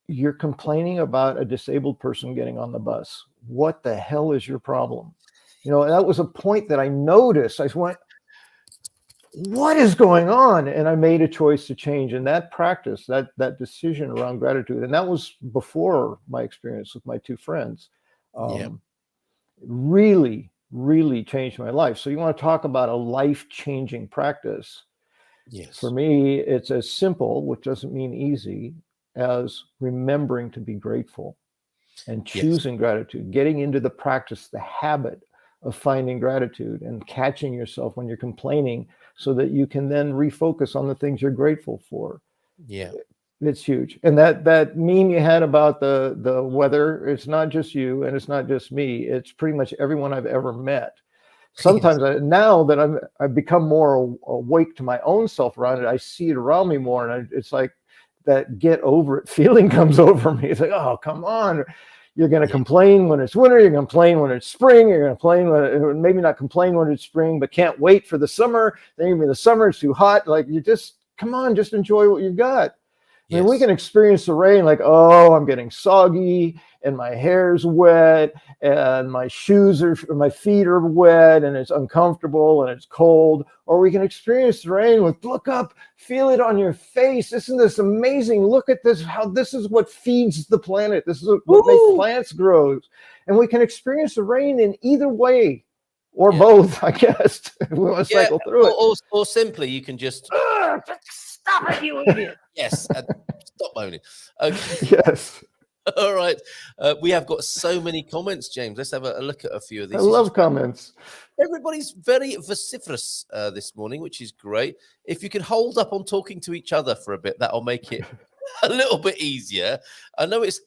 you're complaining about a disabled person getting on the bus. What the hell is your problem? That was a point that I noticed. I went, what is going on? And I made a choice to change. And that practice, that decision around gratitude, and that was before my experience with my 2 friends. Really, really changed my life. So you want to talk about a life-changing practice. Yes. For me, it's as simple, which doesn't mean easy, as remembering to be grateful and choosing gratitude, getting into the practice, the habit of finding gratitude and catching yourself when you're complaining so that you can then refocus on the things you're grateful for. Yeah. It's huge. And that meme you had about the weather, it's not just you and it's not just me. It's pretty much everyone I've ever met. Sometimes now that I've become more awake to my own self around it, I see it around me more. And it's like that get over it feeling comes over me. It's like, oh, come on. You're going to complain when it's winter. You're going to complain when it's spring. You're going to complain maybe not complain when it's spring, but can't wait for the summer. Then you're in the summer, it's too hot. Like come on, just enjoy what you've got. I mean, we can experience the rain like, oh, I'm getting soggy and my hair's wet and my feet are wet and it's uncomfortable and it's cold. Or we can experience the rain with, look up, feel it on your face. Isn't this amazing? Look at this, how this is what feeds the planet. This is what makes plants grow. And we can experience the rain in either way or both, I guess. We want to cycle through it. Or simply you can just... Stop it, you idiot. Yes, stop moaning. Okay. Yes. All right. We have got so many comments, James. Let's have a look at a few of these. I love comments. Everybody's very vociferous this morning, which is great. If you can hold up on talking to each other for a bit, that'll make it a little bit easier. I know it's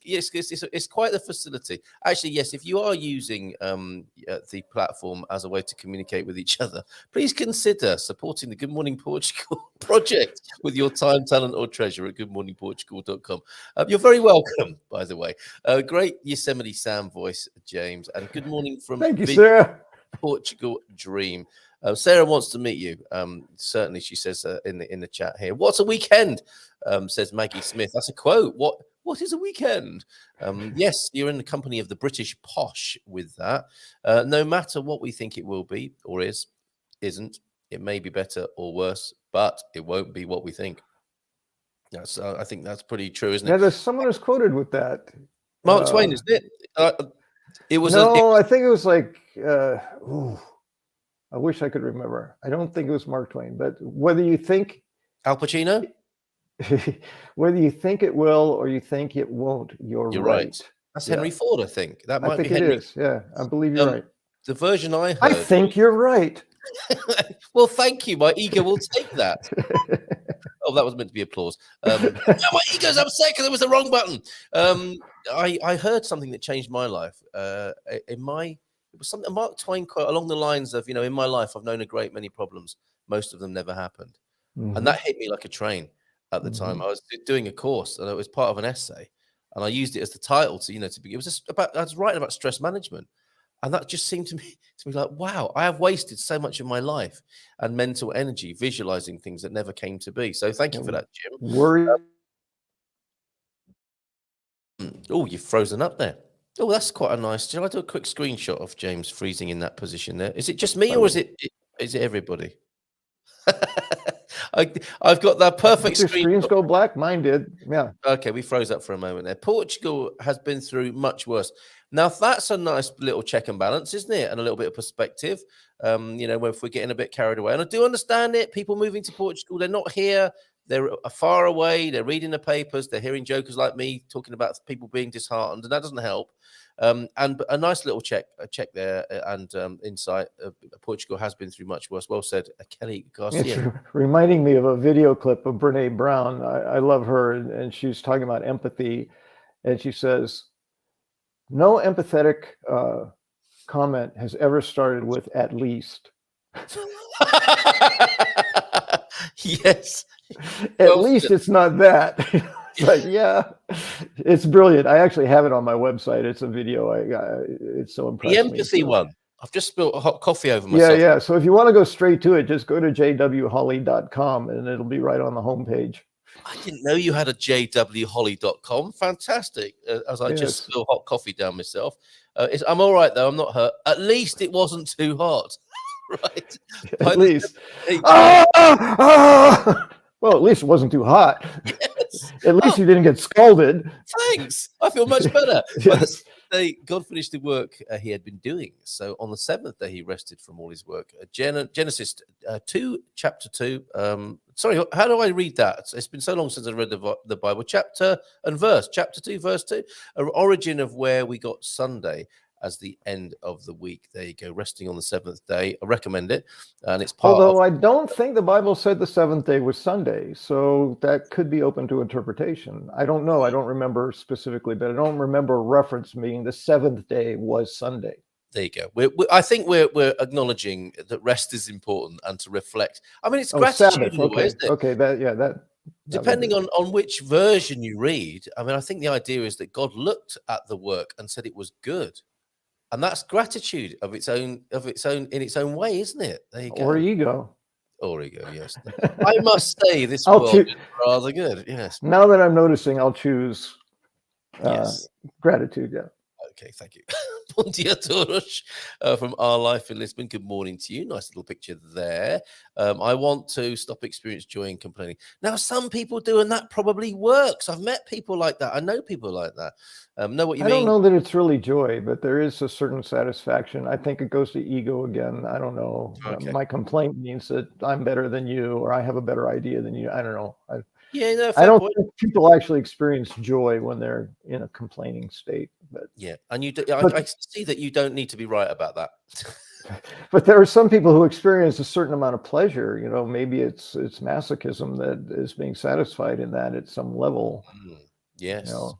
quite the facility. Actually, yes, if you are using the platform as a way to communicate with each other, please consider supporting the Good Morning Portugal project with your time, talent, or treasure at goodmorningportugal.com. You're very welcome, by the way. Great Yosemite Sam voice, James, and good morning from Thank you, Sarah. Portugal Dream. Sarah wants to meet you. Certainly, she says in the chat here. What's a weekend? Says Maggie Smith. That's a quote. What is a weekend? Yes, you're in the company of the British posh with that. No matter what we think it will be or isn't, it may be better or worse, but it won't be what we think. That's I think that's pretty true, isn't it? Yeah, there's someone who's quoted with that. Mark Twain, isn't it? It was. I think it was like. I wish I could remember. I don't think it was Mark Twain, but whether you think Al Pacino, whether you think it will or you think it won't, you're right. That's Henry Ford, I think. That might be Henry. It is. Yeah, I believe you're right. The version I heard. I think you're right. Well, thank you. My ego will take that. Oh, that was meant to be applause. No, my ego's upset because it was the wrong button. I heard something that changed my life. It was something, a Mark Twain quote along the lines of, in my life, I've known a great many problems. Most of them never happened. Mm-hmm. And that hit me like a train at the time. I was doing a course and it was part of an essay. And I used it as the title it was just about, I was writing about stress management. And that just seemed to me like, wow, I have wasted so much of my life and mental energy visualizing things that never came to be. So thank you for that, Jim. Oh, you've frozen up there. Oh, that's quite a nice. Shall I do a quick screenshot of James freezing in that position there? Is it just me or is it everybody? I've got that perfect screen. Screens go black. Mine did. Yeah. Okay, we froze up for a moment there. Portugal has been through much worse. Now, that's a nice little check and balance, isn't it? And a little bit of perspective. If we're getting a bit carried away. And I do understand it. People moving to Portugal, they're not here. they're far away. They're reading the papers. They're hearing jokers like me talking about people being disheartened, and that doesn't help. And a nice little check there, and insight. Portugal has been through much worse. Well said, Kelly Garcia. It's reminding me of a video clip of Brene Brown. I love her, and she's talking about empathy, and she says, "No empathetic comment has ever started with 'at least.'" Yes. At least it's not that. It's like, yeah, it's brilliant. I actually have it on my website. It's a video. It's so impressive. The empathy one. I've just spilled a hot coffee over myself. Yeah. So if you want to go straight to it, just go to jwholley.com and it'll be right on the homepage. I didn't know you had a jwholley.com. Fantastic. As I just spill hot coffee down myself. I'm all right, though. I'm not hurt. At least it wasn't too hot. Right. At least. Well, at least it wasn't too hot. Yes. At least you didn't get scalded. Thanks. I feel much better. Yes. God finished the work he had been doing. So on the seventh day, he rested from all his work. Genesis 2, chapter 2. Sorry, how do I read that? It's been so long since I read the Bible. Chapter and verse. Chapter 2, verse 2. An origin of where we got Sunday as the end of the week. There you go, resting on the seventh day. I recommend it. And it's part Although I don't think the Bible said the seventh day was Sunday, so that could be open to interpretation. I don't know. I don't remember specifically, but I don't remember a reference meaning the seventh day was Sunday. There you go. I think we're acknowledging that rest is important and to reflect. I mean, it's gratitude. Sabbath. Okay. Isn't it? Okay. That depending on which version you read. I mean, I think the idea is that God looked at the work and said it was good. And that's gratitude of its own in its own way, isn't it? There you go. Or ego. Or ego, yes. I must say this world is rather good. Yes. Now that I'm noticing, I'll choose gratitude. Yeah. Okay, thank you. Bom dia, todos, from Our Life in Lisbon. Good morning to you. Nice little picture there. I want to stop experience joy and complaining. Now, some people do, and that probably works. I've met people like that. I know people like that. Know what you mean? I don't know that it's really joy, but there is a certain satisfaction. I think it goes to ego again. I don't know. Okay. My complaint means that I'm better than you, or I have a better idea than you. I don't know. I don't think people actually experience joy when they're in a complaining state. But yeah, and I see that you don't need to be right about that. But there are some people who experience a certain amount of pleasure. You know, maybe it's masochism that is being satisfied in that at some level. Yes. You know?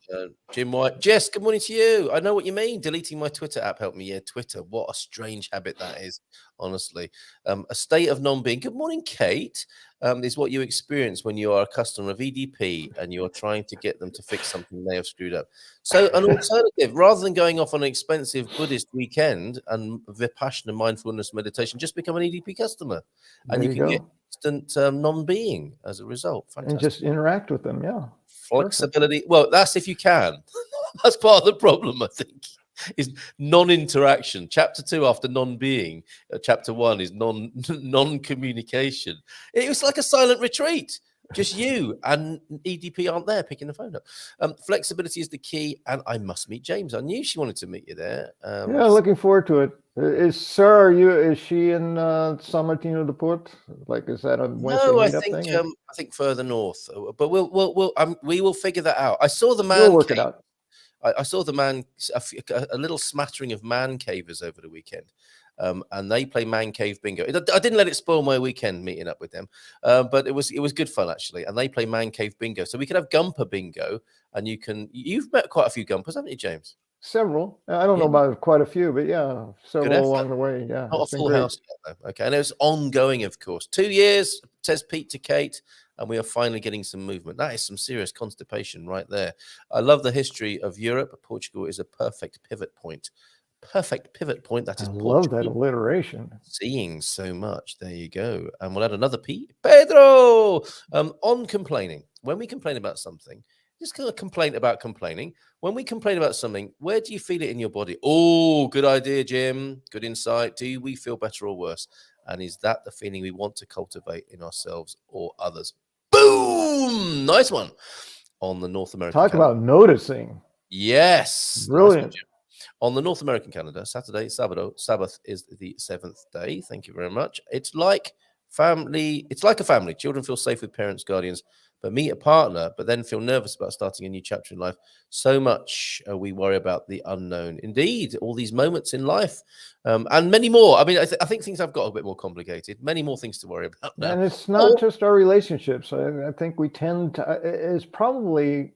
Jim White. Jess, good morning to you. I know what you mean. Deleting my Twitter app helped me. Yeah, Twitter. What a strange habit that is, honestly. A state of non-being. Good morning, Kate. Is what you experience when you are a customer of EDP and you are trying to get them to fix something they have screwed up. So an alternative, rather than going off on an expensive Buddhist weekend and Vipassana mindfulness meditation, just become an EDP customer. And you can get instant non-being as a result. Fantastic. And just interact with them, yeah. Flexibility. Perfect. Well, that's if you can. That's part of the problem, I think, is non-interaction. Chapter 2 after non-being. Chapter 1 is non-communication. It was like a silent retreat. Just you and EDP aren't there picking the phone up. Flexibility is the key, and I must meet James. I knew she wanted to meet you there. Yeah, looking forward to it. Is she in San Martino de Port? Like, is that a Wednesday meetup thing? I think further north, but we will figure that out. I saw the man. We'll work it out. I saw the man, a little smattering of man cavers over the weekend. And they play man cave bingo. I didn't let it spoil my weekend meeting up with them, but it was good fun actually. And they play man cave bingo, so we could have Gumper bingo. And you've met quite a few Gumpers, haven't you, James? Several. I don't know about quite a few, but yeah, several along the way. Yeah, not a full house yet, though. Okay, and it was ongoing, of course. 2 years, says Pete to Kate, and we are finally getting some movement. That is some serious constipation right there. I love the history of Europe. Portugal is a perfect pivot point. Perfect pivot point. That is Portugal. Love that alliteration. Seeing so much. There you go. And we'll add another P. Pedro. On complaining. When we complain about something, just kind of complain about complaining. When we complain about something, where do you feel it in your body? Oh, good idea, Jim. Good insight. Do we feel better or worse? And is that the feeling we want to cultivate in ourselves or others? Boom! Nice one. On the North American calendar. About noticing. Yes. Brilliant. Nice on the North American calendar, Saturday, Sabbath is the 7th day. Thank you very much. It's like Family, it's like a family. Children feel safe with parents, guardians, but meet a partner, but then feel nervous about starting a new chapter in life. So much we worry about the unknown. Indeed, all these moments in life, and many more. I mean, I think things have got a bit more complicated. Many more things to worry about now. And it's not just our relationships. I think we tend to, it's probably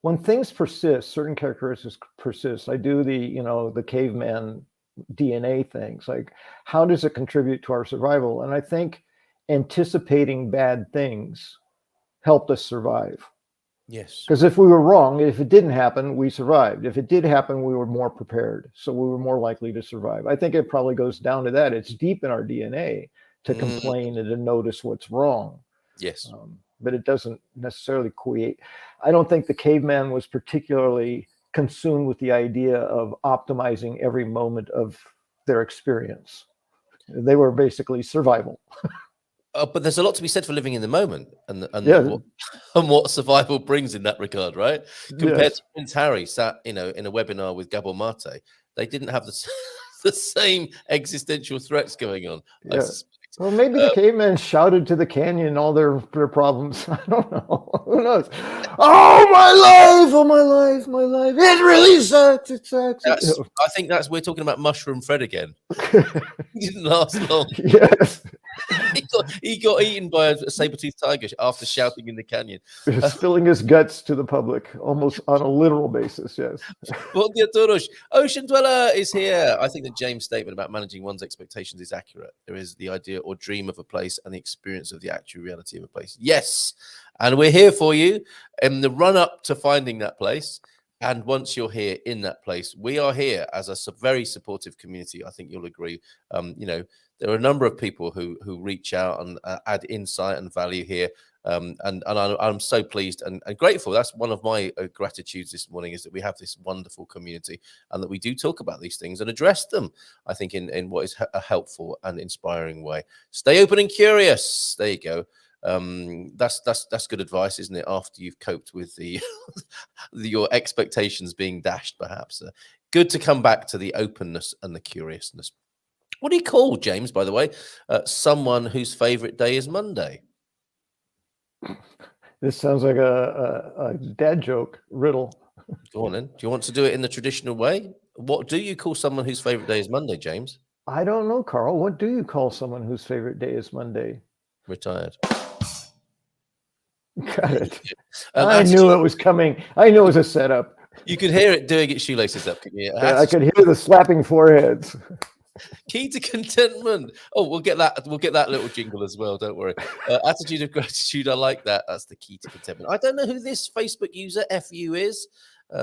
when things persist, certain characteristics persist. I do the caveman DNA things, like how does it contribute to our survival? And I think anticipating bad things helped us survive. Yes. Because if we were wrong, if it didn't happen, we survived. If it did happen, we were more prepared. So we were more likely to survive. I think it probably goes down to that. It's deep in our DNA to complain and to notice what's wrong. Yes. But it doesn't necessarily create. I don't think the caveman was particularly consumed with the idea of optimizing every moment of their experience. They were basically survival. But there's a lot to be said for living in the moment and Yeah. what survival brings in that regard, right? Compared Yes. to Prince Harry sat, in a webinar with Gabor Mate, they didn't have the same existential threats going on. I Yeah. suspect. Well, maybe the cavemen shouted to the canyon all their problems. I don't know. Who knows? Oh, my life! Oh, my life! My life! It really sucks! It sucks! I think we're talking about Mushroom Fred again. He didn't last long. Yes. he got eaten by a saber-toothed tiger after shouting in the canyon. Spilling his guts to the public, almost on a literal basis, yes. Bom dia todos. Ocean Dweller is here. I think that James' statement about managing one's expectations is accurate. There is the idea or dream of a place and the experience of the actual reality of a place. Yes, and we're here for you in the run-up to finding that place. And once you're here in that place, we are here as a very supportive community. I think you'll agree. There are a number of people who reach out and add insight and value here. And I'm so pleased and grateful. That's one of my gratitudes this morning, is that we have this wonderful community and that we do talk about these things and address them, I think, in what is a helpful and inspiring way. Stay open and curious. There you go. That's good advice, isn't it? After you've coped with your expectations being dashed, perhaps. Good to come back to the openness and the curiousness. What do you call, James, by the way, someone whose favorite day is Monday? This sounds like a dad joke riddle. Go on then. Do you want to do it in the traditional way? What do you call someone whose favorite day is Monday, James? I don't know, Carl. What do you call someone whose favorite day is Monday? Retired. Got it. I knew it was coming. I knew it was a setup. You could hear it doing its shoelaces up, couldn't you? I could hear the slapping foreheads. Key to contentment. Oh, we'll get that little jingle as well. Don't worry. Attitude of gratitude. I like that. That's the key to contentment. I don't know who this Facebook user FU is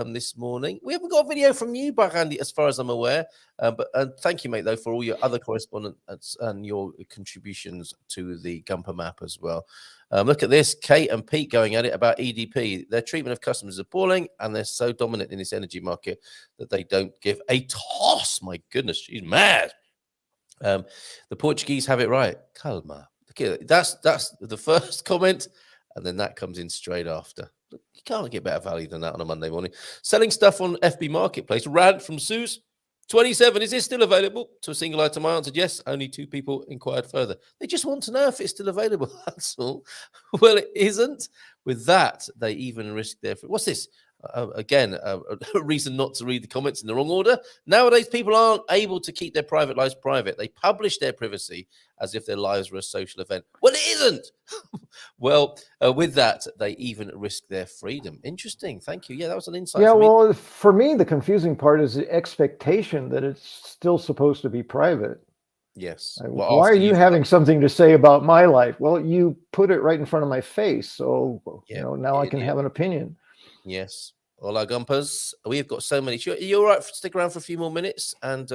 this morning. We haven't got a video from you, Barandi, as far as I'm aware. But thank you, mate, though, for all your other correspondence and your contributions to the Gumper map as well. Look at this. Kate and Pete going at it about EDP. Their treatment of customers is appalling, and they're so dominant in this energy market that they don't give a toss. My goodness, she's mad. The Portuguese have it right. Calma. That's the first comment, and then that comes in straight after. You can't get better value than that on a Monday morning. Selling stuff on FB Marketplace. Rant from Suze. 27, is this still available? To a single item, I answered yes. Only 2 people inquired further. They just want to know if it's still available. That's all. Well, it isn't. With that, they even risk their... What's this? Again, a reason not to read the comments in the wrong order. Nowadays, people aren't able to keep their private lives private. They publish their privacy as if their lives were a social event. Well, it isn't. Well, with that, they even risk their freedom. Interesting. Thank you. Yeah, that was an insight. Yeah, for me. well, for me, the confusing part is the expectation that it's still supposed to be private. Yes. Well, why are you having something to say about my life? Well, you put it right in front of my face. So, now I can have an opinion. Yes. Hola, Gumpers. We've got so many. Are you all right to stick around for a few more minutes? And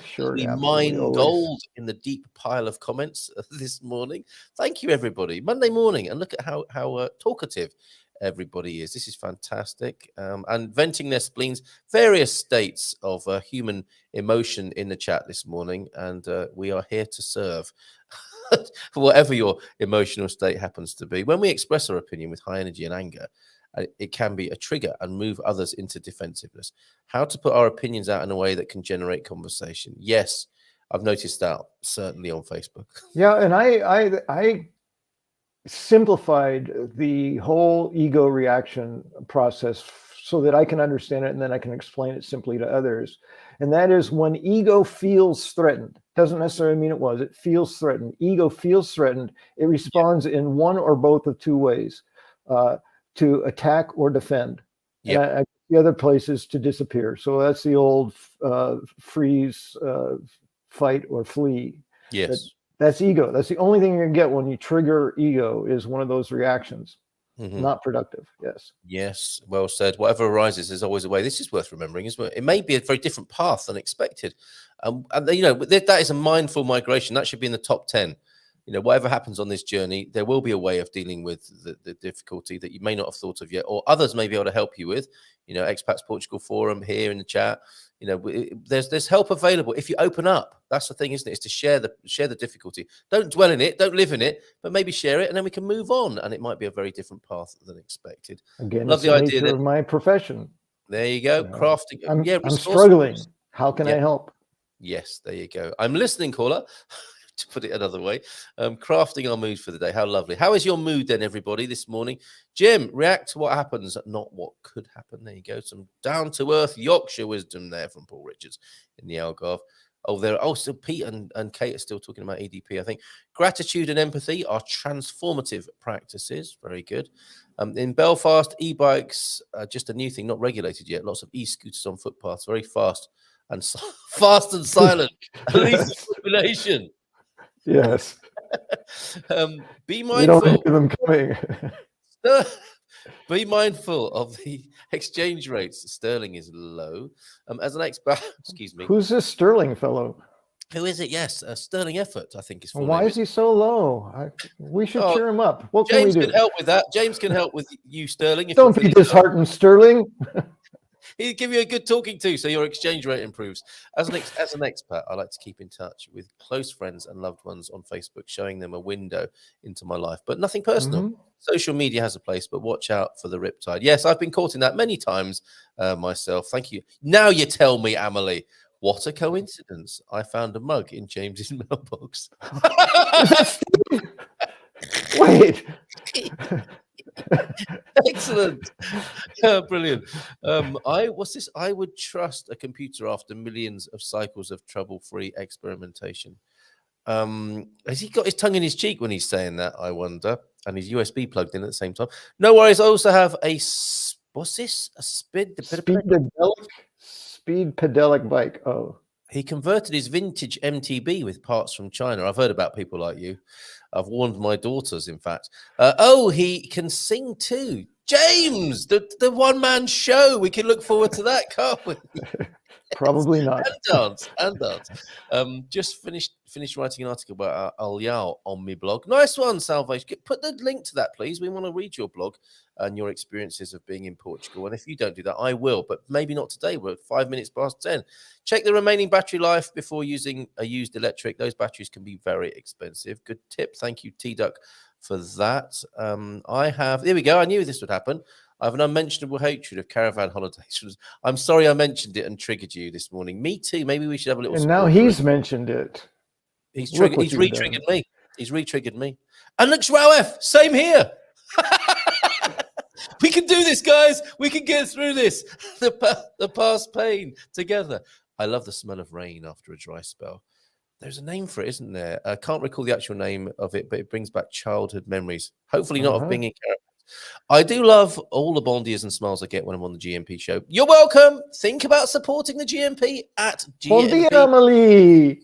sure, we mine gold in the deep pile of comments this morning. Thank you, everybody. Monday morning. And look at how talkative everybody is. This is fantastic. And venting their spleens, various states of human emotion in the chat this morning. And we are here to serve. Whatever your emotional state happens to be. When we express our opinion with high energy and anger, it can be a trigger and move others into defensiveness. How to put our opinions out in a way that can generate conversation. Yes, I've noticed that certainly on Facebook. Yeah, and I simplified the whole ego reaction process so that I can understand it and then I can explain it simply to others. And that is when ego feels threatened, doesn't necessarily mean it feels threatened. Ego feels threatened. It responds in one or both of two ways, to attack or defend. Yep. And the other place is to disappear. So that's the old freeze, fight, or flee. Yes. That's ego. That's the only thing you can get when you trigger ego is one of those reactions. Not productive. Yes. Yes. Well said. Whatever arises, there's always a way. This is worth remembering, isn't it? It may be a very different path than expected. And that is a mindful migration. That should be in the top 10. Whatever happens on this journey, there will be a way of dealing with the difficulty that you may not have thought of yet, or others may be able to help you with. Expats Portugal Forum here in the chat. There's help available if you open up. That's the thing, isn't it? Is to share the difficulty. Don't dwell in it, don't live in it, but maybe share it, and then we can move on. And it might be a very different path than expected. Again, love the idea of my profession. There you go, crafting. I'm struggling. How can I help? Yes, there you go. I'm listening, caller. To put it another way, crafting our mood for the day. How lovely. How is your mood then, everybody, this morning? Jim, react to what happens, not what could happen. There you go. Some down-to-earth Yorkshire wisdom there from Paul Richards in the Algarve. So Pete and Kate are still talking about EDP, I think. Gratitude and empathy are transformative practices. Very good. In Belfast, e-bikes are just a new thing, not regulated yet. Lots of e-scooters on footpaths, very fast and fast and silent. Least population. Yes. Be mindful. You don't hear them coming. Be mindful of the exchange rates. Sterling is low. As an expert, excuse me. Who's this Sterling fellow? Who is it? Yes, Sterling Effort, I think is. Why is he so low? We should cheer him up. What James can we do? Can help with that. James can help with you, Sterling. Don't be disheartened, Sterling. He'll give you a good talking to, so your exchange rate improves. As an expat, I like to keep in touch with close friends and loved ones on Facebook, showing them a window into my life, but nothing personal. Social media has a place, but watch out for the riptide. Yes, I've been caught in that many times myself. Thank you. Now you tell me, Amelie, what a coincidence. I found a mug in James's mailbox. Wait. Excellent. Brilliant. I would trust a computer after millions of cycles of trouble-free experimentation. Has he got his tongue in his cheek when he's saying that, I wonder? And his USB plugged in at the same time. No worries. I also have what's this? A speed pedalic bike. Oh. He converted his vintage MTB with parts from China. I've heard about people like you. I've warned my daughters, in fact. He can sing too. James, the one-man show. We can look forward to that, can't we? Probably not. And dance. Just finished writing an article about Al Yao on my blog. Nice one, Salvation. Put the link to that, please. We want to read your blog and your experiences of being in Portugal. And if you don't do that, I will, but maybe not today. We're 5 minutes past 10. Check the remaining battery life before using a used electric. Those batteries can be very expensive. Good tip. Thank you, T-Duck, for that. Here we go. I knew this would happen. I have an unmentionable hatred of caravan holidays. I'm sorry I mentioned it and triggered you this morning. Me too. Maybe we should have a little. And now he's mentioned it. He's re-triggered me. He's re-triggered me. And look, Shrawef, same here. We can do this, guys. We can get through this. The past pain together. I love the smell of rain after a dry spell. There's a name for it, isn't there? I can't recall the actual name of it, but it brings back childhood memories. Hopefully not of being in caravans. I do love all the bondias and smiles I get when I'm on the GMP show. You're welcome. Think about supporting the GMP at GMP. Bon dia, Amelie.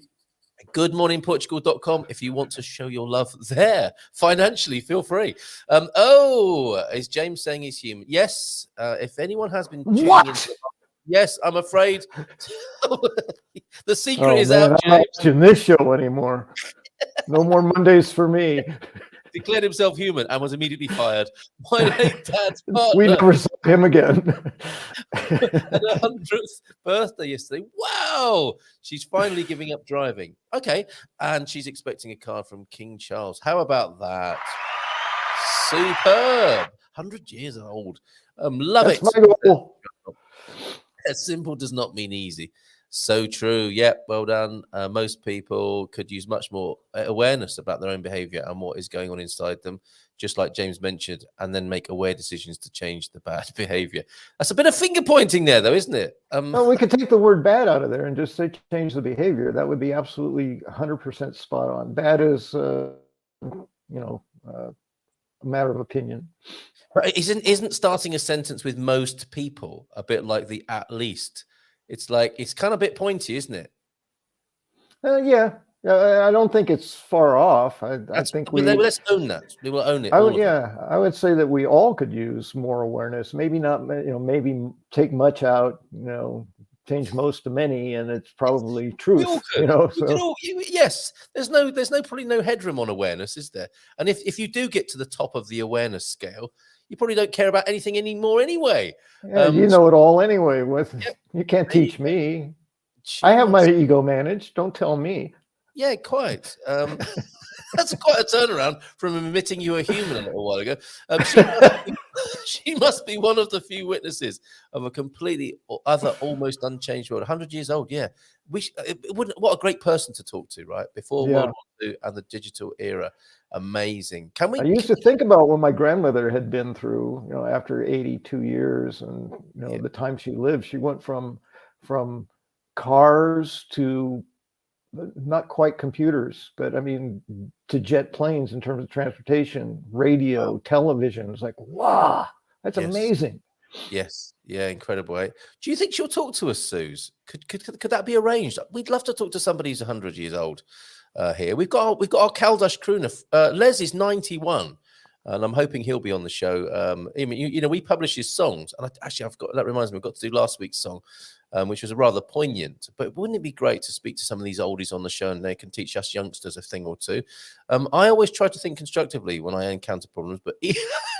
GoodMorningPortugal.com if you want to show your love there. Financially, feel free. Is James saying he's human? Yes. If anyone has been tuning into yes, I'm afraid the secret is out, James. I'm not watching this show anymore. No more Mondays for me. Declared himself human and was immediately fired. My late dad's partner. We never saw him again. Had her 100th birthday yesterday. Wow! She's finally giving up driving. Okay, and she's expecting a card from King Charles. How about that? Superb. 100 years old. Love That's it. my goal. Simple does not mean easy. So true. Yep. Well done. Most people could use much more awareness about their own behavior and what is going on inside them, just like James mentioned, and then make aware decisions to change the bad behavior. That's a bit of finger pointing there, though, isn't it? Well, we could take the word bad out of there and just say change the behavior. That would be absolutely 100% spot on. Bad is, a matter of opinion. But isn't starting a sentence with most people a bit like the at least? It's like, it's kind of a bit pointy, isn't it? Yeah. I don't think it's far off. I think let's own that. We will own it. I would say that we all could use more awareness. Maybe not, maybe take much out, change most to many, and it's probably truth. Yes, there's probably no headroom on awareness, is there? And if you do get to the top of the awareness scale, you probably don't care about anything anymore anyway. Yeah, you know it all anyway. You can't teach me. I have my ego managed. Don't tell me. Yeah, quite. That's quite a turnaround from admitting you were human a little while ago. She must be one of the few witnesses of a completely other, almost unchanged world. 100 years old, yeah. What a great person to talk to, right? Before World War II and the digital era. Amazing. I used to think about what my grandmother had been through, after 82 years and, the time she lived. She went from cars to not quite computers, but I mean, to jet planes in terms of transportation, radio, television. It's like, wow, that's amazing. Yes. Yeah. Incredible. Right? Do you think she'll talk to us, Suze? Could that be arranged? We'd love to talk to somebody who's 100 years old here. We've got our Caldash crooner. Les is 91. And I'm hoping he'll be on the show. We publish his songs, and that reminds me, I've got to do last week's song, which was rather poignant. But wouldn't it be great to speak to some of these oldies on the show, and they can teach us youngsters a thing or two? I always try to think constructively when I encounter problems, but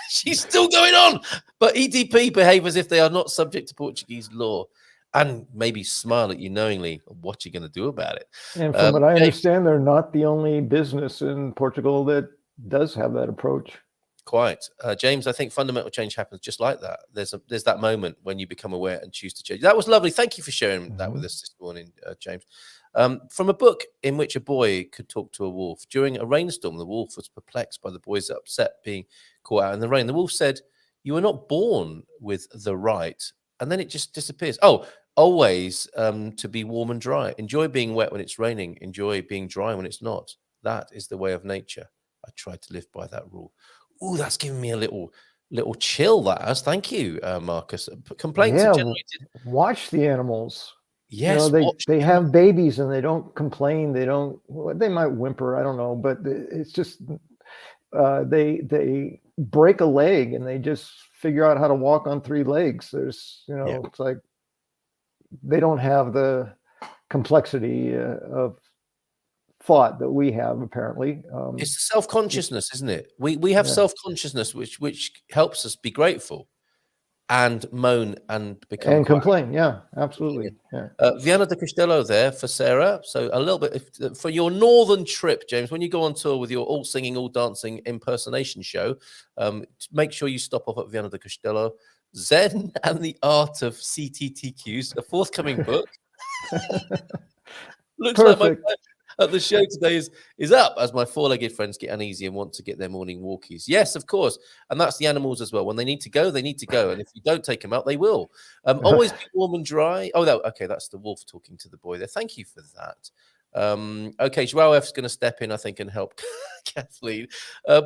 she's still going on. But EDP behave as if they are not subject to Portuguese law, and maybe smile at you knowingly. What are you going to do about it? And from what I understand, they're not the only business in Portugal that does have that approach. Quite. James, I think fundamental change happens just like that. There's that moment when you become aware and choose to change. That was lovely. Thank you for sharing that with us this morning, James. From a book in which a boy could talk to a wolf. During a rainstorm, the wolf was perplexed by the boy's upset being caught out in the rain. The wolf said, "You were not born with the right," and then it just disappears. Oh, always to be warm and dry. Enjoy being wet when it's raining. Enjoy being dry when it's not. That is the way of nature. I try to live by that rule. Oh, that's giving me a little chill. That has. Thank you, Marcus. Complaints are generated. Watch the animals. Yes, they have babies and they don't complain. They might whimper. I don't know, but it's just they break a leg and they just figure out how to walk on 3 legs. There's it's like they don't have the complexity of thought that we have, apparently. It's self-consciousness, isn't it? We have self-consciousness which helps us be grateful and moan and become and complain. Yeah, absolutely. Yeah. Viana de Castelo there for Sarah. So a little bit for your northern trip, James, when you go on tour with your all singing, all dancing impersonation show, make sure you stop off at Viana de Castelo. Zen and the Art of CTTQs, a forthcoming book. Looks perfect. Like the show today is up as my 4-legged friends get uneasy and want to get their morning walkies. Yes, of course. And that's the animals as well. When they need to go, they need to go. And if you don't take them out, they will. Always be warm and dry. Oh, no. Okay, that's the wolf talking to the boy there. Thank you for that. Okay, Joao F's going to step in, I think, and help Kathleen.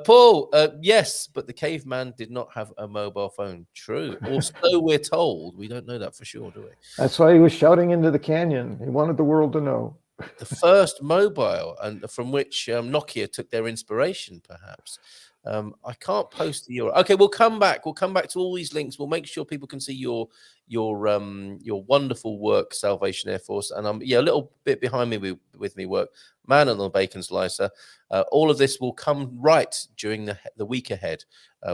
Paul, yes, but the caveman did not have a mobile phone. True. Or so we're told. We don't know that for sure, do we? That's why he was shouting into the canyon. He wanted the world to know. The first mobile, and from which Nokia took their inspiration, perhaps. I can't post the URL. Okay, we'll come back. We'll come back to all these links. We'll make sure people can see your wonderful work, Salvation Air Force. And a little bit behind me with me work, Man on the Bacon Slicer. All of this will come right during the week ahead,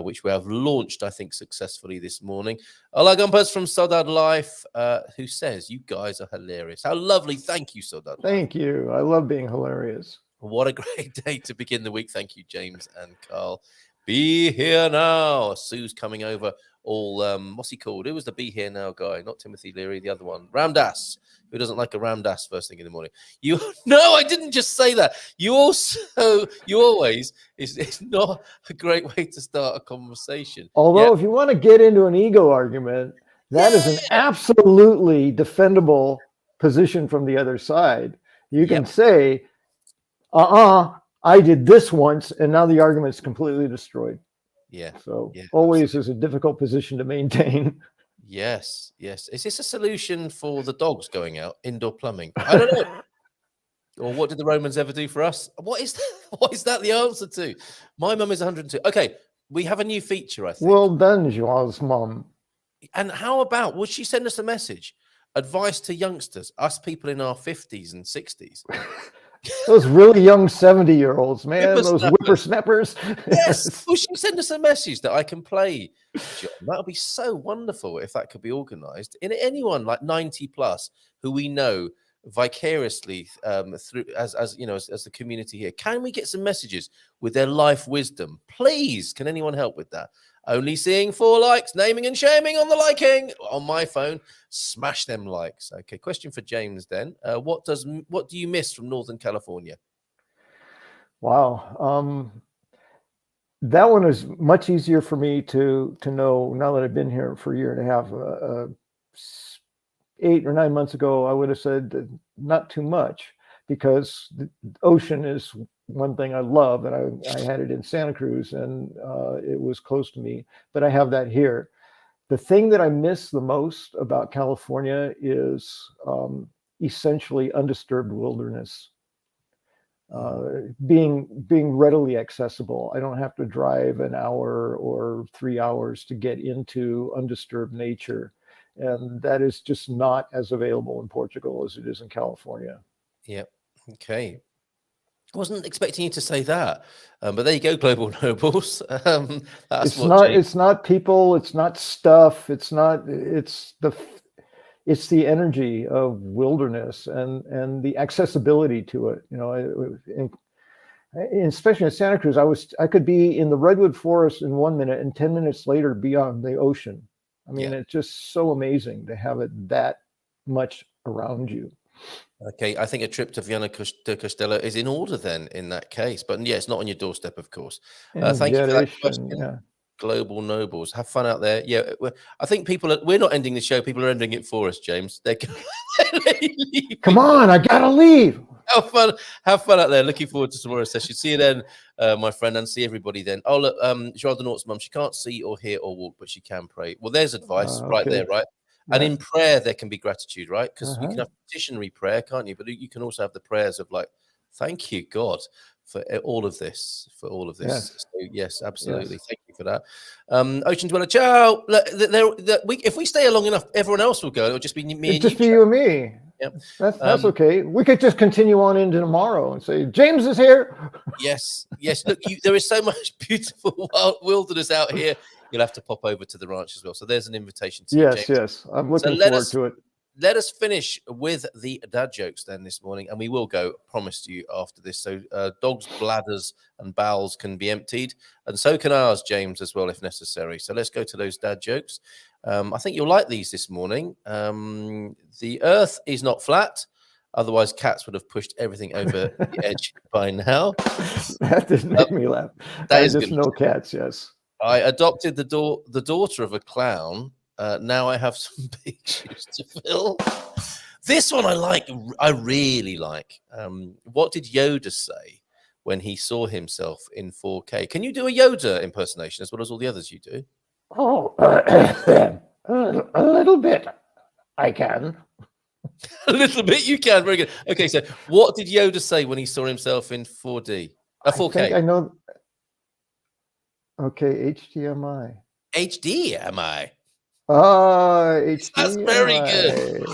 which we have launched, I think, successfully this morning. Ola Gumpas from Saudade Life, who says, "You guys are hilarious." How lovely. Thank you, Saudade. Thank you. I love being hilarious. What a great day to begin the week. Thank you, James and Carl. Be here now. Sue's coming over all what's he called? Who was the Be Here Now guy? Not Timothy Leary, the other one. Ram Dass. Who doesn't like a Ram Dass first thing in the morning? You no, I didn't just say that. You always it's not a great way to start a conversation. Although if you want to get into an ego argument, that is an absolutely defendable position from the other side. You can say, I did this once, and now the argument is completely destroyed. Yeah. So always is a difficult position to maintain. Yes. Is this a solution for the dogs going out? Indoor plumbing? I don't know. Or what did the Romans ever do for us? What is that the answer to? My mum is 102. Okay, we have a new feature, I think. Well done, Joao's mum. And how about, would she send us a message? Advice to youngsters, us people in our 50s and 60s. Those really young 70-year-olds, man, those whippersnappers. Yes. Will she send us a message that I can play, John? That would be so wonderful if that could be organized. In anyone like 90 plus who we know vicariously through as you know, as the community here. Can we get some messages with their life wisdom? Please, can anyone help with that? Only seeing 4 likes, naming and shaming on the liking on my phone. Smash them likes. Okay, question for James then. What do you miss from Northern California? Wow. That one is much easier for me to know now that I've been here for a year and a half. 8 or 9 months ago, I would have said not too much, because the ocean is one thing I love, and I had it in Santa Cruz, and it was close to me, but I have that here. The thing that I miss the most about California is essentially undisturbed wilderness, being readily accessible. I don't have to drive an hour or 3 hours to get into undisturbed nature. And that is just not as available in Portugal as it is in California. Yeah. Okay. I wasn't expecting you to say that, but there you go, Global Nobles. It's not people, it's not stuff, it's the energy of wilderness and the accessibility to it. You know, especially in Santa Cruz, I could be in the redwood forest in 1 minute and 10 minutes later be on the ocean. I mean, it's just so amazing to have it that much around you. Okay, I think a trip to Viana do Castelo is in order then in that case. But yeah, it's not on your doorstep, of course. Thank you for that question. Global Nobles. Have fun out there. Yeah, I think we're not ending the show. People are ending it for us, James. They're Come on, I gotta leave. Have fun out there. Looking forward to tomorrow's session. See you then, my friend, and see everybody then. Oh, look, Joao de Nort's mum, she can't see or hear or walk, but she can pray. Well, there's advice right there, right? Yeah. And in prayer, there can be gratitude, right? Because you can have petitionary prayer, can't you? But you can also have the prayers of like, thank you, God, for all of this, Yes, so, yes, absolutely. Yes. Thank you for that. Ocean Dweller, ciao. If we stay long enough, everyone else will go. It'll just be me and you. You and me. Yep. That's okay. We could just continue on into tomorrow and say, James is here. Yes. Look, there is so much beautiful wilderness out here. You'll have to pop over to the ranch as well. So there's an invitation to you, James. Yes. I'm looking forward to it. Let us finish with the dad jokes then this morning, and we will go, promised you, after this. So dogs' bladders and bowels can be emptied, and so can ours, James, as well, if necessary. So let's go to those dad jokes. I think you'll like these this morning. The earth is not flat. Otherwise, cats would have pushed everything over the edge by now. That did make me laugh. That is just no cats, yes. I adopted the daughter of a clown. Now I have some big shoes to fill. This one I like. I really like. What did Yoda say when he saw himself in 4K? Can you do a Yoda impersonation as well as all the others you do? Oh, a little bit. I can. A little bit you can. Very good. Okay, so what did Yoda say when he saw himself in 4D? 4K. I know. Okay, HDMI. HDMI. HDMI. That's very good.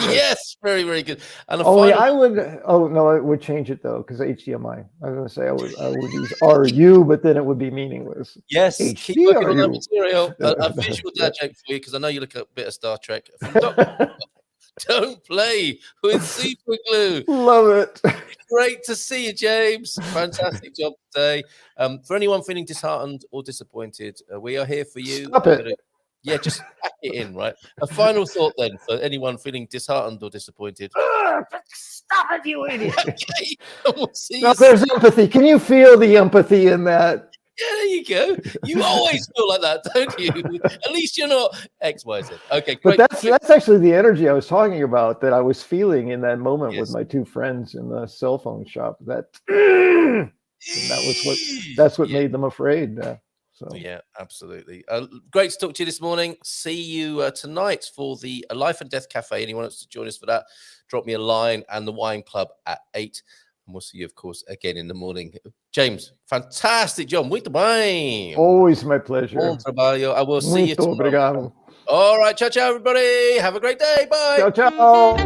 Yes, very, very good. And I would change it though, because HDMI. I was going to say I would use RU, but then it would be meaningless. Yes, keep working on that material. A visual dad joke for you, because I know you look at a bit of Star Trek. Don't play with super glue. Love it. Great to see you, James. Fantastic job today. For anyone feeling disheartened or disappointed, we are here for you. Stop it. Yeah, just pack it in, right? A final thought then for anyone feeling disheartened or disappointed. Stop it, you idiot. Okay, we'll see Now, you there's empathy. Can you feel the empathy in that? Yeah, there you go. You always feel like that, don't you? At least you're not X, Y, Z. Okay, great. But that's actually the energy I was talking about that I was feeling in that moment Yes. with my two friends in the cell phone shop. That's what made them afraid. So yeah, absolutely. Great to talk to you this morning. See you tonight for the Life and Death Cafe. Anyone wants to join us for that, drop me a line, and the Wine Club at 8. And we'll see you, of course, again in the morning. James, fantastic job. Muito bem. Always my pleasure. Bom trabalho. I will see you Muito tomorrow. obrigado. All right, ciao, ciao, everybody. Have a great day. Bye. Ciao, ciao.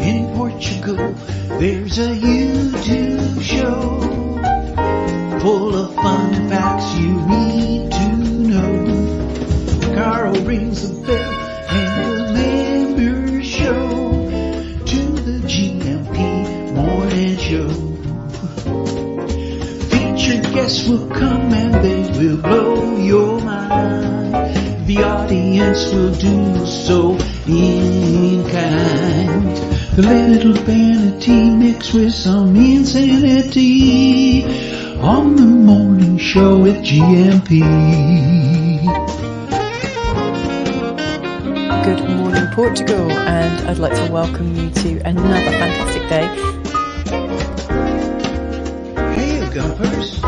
In Portugal, there's a YouTube show full of fun facts you need to know. Carl rings the bell and the members show to the GMP morning show. Featured guests will come and they will blow your mind. The audience will do so in kind. The little vanity mixed with some insanity on the morning show with GMP. Good morning, Portugal, and I'd like to welcome you to another fantastic day. Hey, Gumpers.